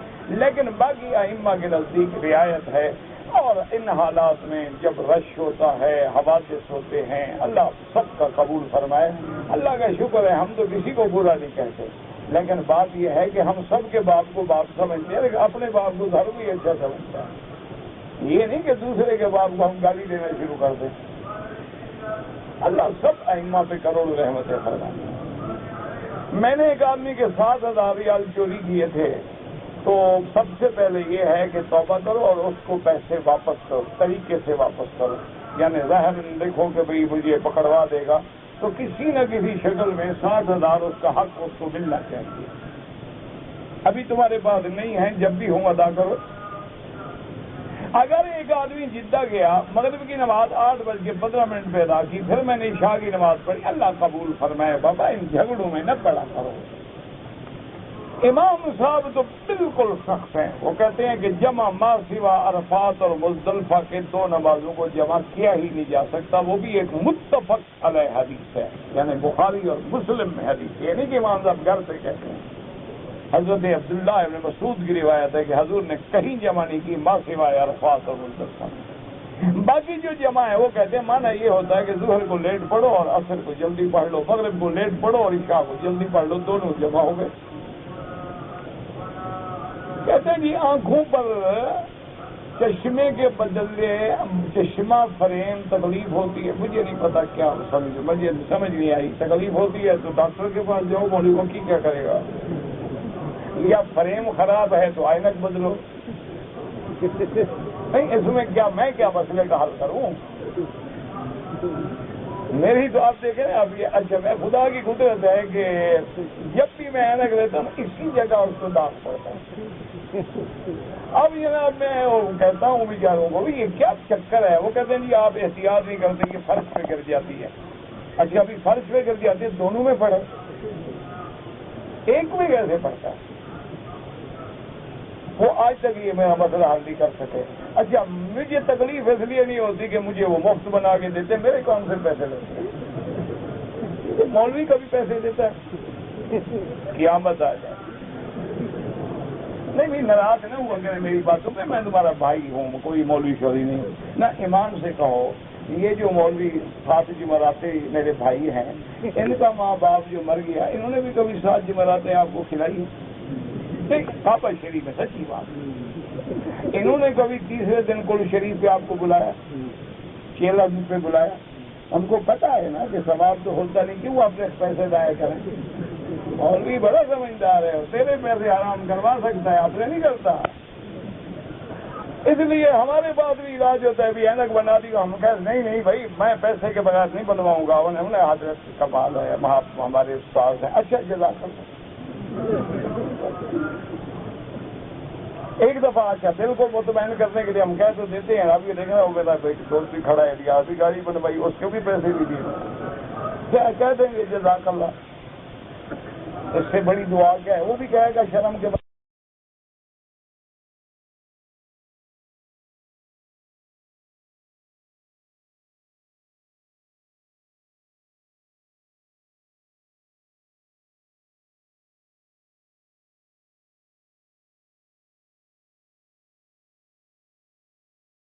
S1: لیکن باقی ائمہ کے نزدیک رعایت ہے، اور ان حالات میں جب رش ہوتا ہے، حوادث ہوتے ہیں، اللہ سب کا قبول فرمائے۔ اللہ کا شکر ہے ہم تو کسی کو برا نہیں کہتے، لیکن بات یہ ہے کہ ہم سب کے باپ کو باپ سمجھتے ہیں، لیکن اپنے باپ کو گھر بھی اچھا سمجھتا ہے، یہ نہیں کہ دوسرے کے باپ کو ہم گالی دینا شروع کر دیں۔ اللہ سب ائمہ پہ کروڑ رحمتیں فرمائے۔ میں نے ایک آدمی کے 7,000 ریال چوری کیے تھے، تو سب سے پہلے یہ ہے کہ توبہ کرو اور اس کو پیسے واپس کرو، طریقے سے واپس کرو، یعنی ظاہر دیکھو کہ بھئی مجھے پکڑوا دے گا، تو کسی نہ کسی شکل میں 7,000 اس کا حق اس کو ملنا چاہیے۔ ابھی تمہارے پاس نہیں ہیں، جب بھی ہوں ادا کرو۔ اگر ایک آدمی جدہ گیا، مغرب کی نماز 8:15 پہ ادا کی، پھر میں نے عشاء کی نماز پڑھی، اللہ قبول فرمائے، بابا ان جھگڑوں میں نہ پڑا کرو۔ امام صاحب تو بالکل سخت ہیں، وہ کہتے ہیں کہ جمع ما سوا عرفات اور مزدلفہ کے 2 نمازوں کو جمع کیا ہی نہیں جا سکتا، وہ بھی ایک متفق علیہ حدیث ہے، یعنی بخاری اور مسلم میں حدیث، یہ نہیں کہ امام صاحب گھر سے کہتے ہیں۔ حضرت عبداللہ ابن مسعود کی روایت ہے کہ حضور نے کہیں جمع نہیں کی ما سوائے عرفات اور مزدلفہ۔ باقی جو جمع ہے وہ کہتے ہیں معنی یہ ہوتا ہے کہ ظہر کو لیٹ پڑھو اور عصر کو جلدی پڑھ لو، مغرب کو لیٹ پڑھو اور عشاء کو جلدی پڑھ لو، دونوں جمع ہو گئے۔ کہتے ہیں جی آنکھوں پر چشمے کے بدلے چشمہ فریم تکلیف ہوتی ہے، مجھے نہیں پتا کیا مجھے سمجھ نہیں آئی، تکلیف ہوتی ہے تو ڈاکٹر کے پاس جاؤ، مولویوں کی کیا کرے گا، یا فریم خراب ہے تو آئینک بدلو۔ نہیں اس میں کیا میں کیا مسئلے کا حل کروں، میری تو آپ دیکھیں اب یہ اچھا میں خدا کی قدرت ہے کہ جب بھی میں اینک لیتا ہوں اسی جگہ اس کو داغ پڑتا ہے۔ اب جناب میں کہتا ہوں بیچاروں کو یہ کیا چکر ہے، وہ کہتے ہیں جی آپ احتیاط نہیں کرتے کہ فرش پہ گر جاتی ہے۔ اچھا ابھی فرش پہ گر جاتی ہے، دونوں میں پڑے، ایک میں کیسے پڑتا ہے؟ وہ آج تک یہ میرا مسئلہ حل نہیں کر سکے۔ اچھا مجھے تکلیف اس لیے نہیں ہوتی کہ مجھے وہ مفت بنا کے دیتے، میرے کون سے پیسے لیتے ہیں؟ مولوی کا بھی پیسے دیتا ہے، قیامت آ جائے۔ نہیں ناراض نہ ہوا کرے میری باتوں پہ، میں تمہارا بھائی ہوں، کوئی مولوی شوری نہیں۔ نہ امام سے کہو یہ جو مولوی 7 جمعراتیں میرے بھائی ہیں، ان کا ماں باپ جو مر گیا، انہوں نے بھی کبھی 7 جمعراتیں آپ کو کھلائی؟ پاپا شریف میں سچی بات، انہوں نے کبھی 30ویں دن کل شریف پہ آپ کو بلایا، کیلا دودھ پہ بلایا؟ ہم کو پتا ہے نا کہ ثواب تو ہوتا نہیں، کیوں اپنے پیسے ضائع کریں؟ اور بھی بڑا سمجھدار ہے، تیرے پیسے حرام کروا سکتا ہے، آپ نے نہیں کرتا۔ اس لیے ہمارے پاس بھی علاج ہوتا ہے، بھی اینک بنا دی، ہم کہتے نہیں بھائی میں پیسے کے بغیر نہیں بنواؤں گا، انہوں نے حضرت کمال ہے، ہمارے استاد ہیں، اچھا جزاک اللہ۔ ایک دفعہ اچھا دل کو مطمئن کرنے کے لیے ہم کہہ تو دیتے ہیں، آپ یہ دیکھنا وہ میرا دوست بھی کھڑا ہے، ریاضی گاڑی بنوائی، اس کو بھی پیسے بھی دیے، کہہ دیں گے جزاک اللہ۔ اس سے بڑی دعا کیا ہے؟ وہ بھی کہے گا شرم کے بعد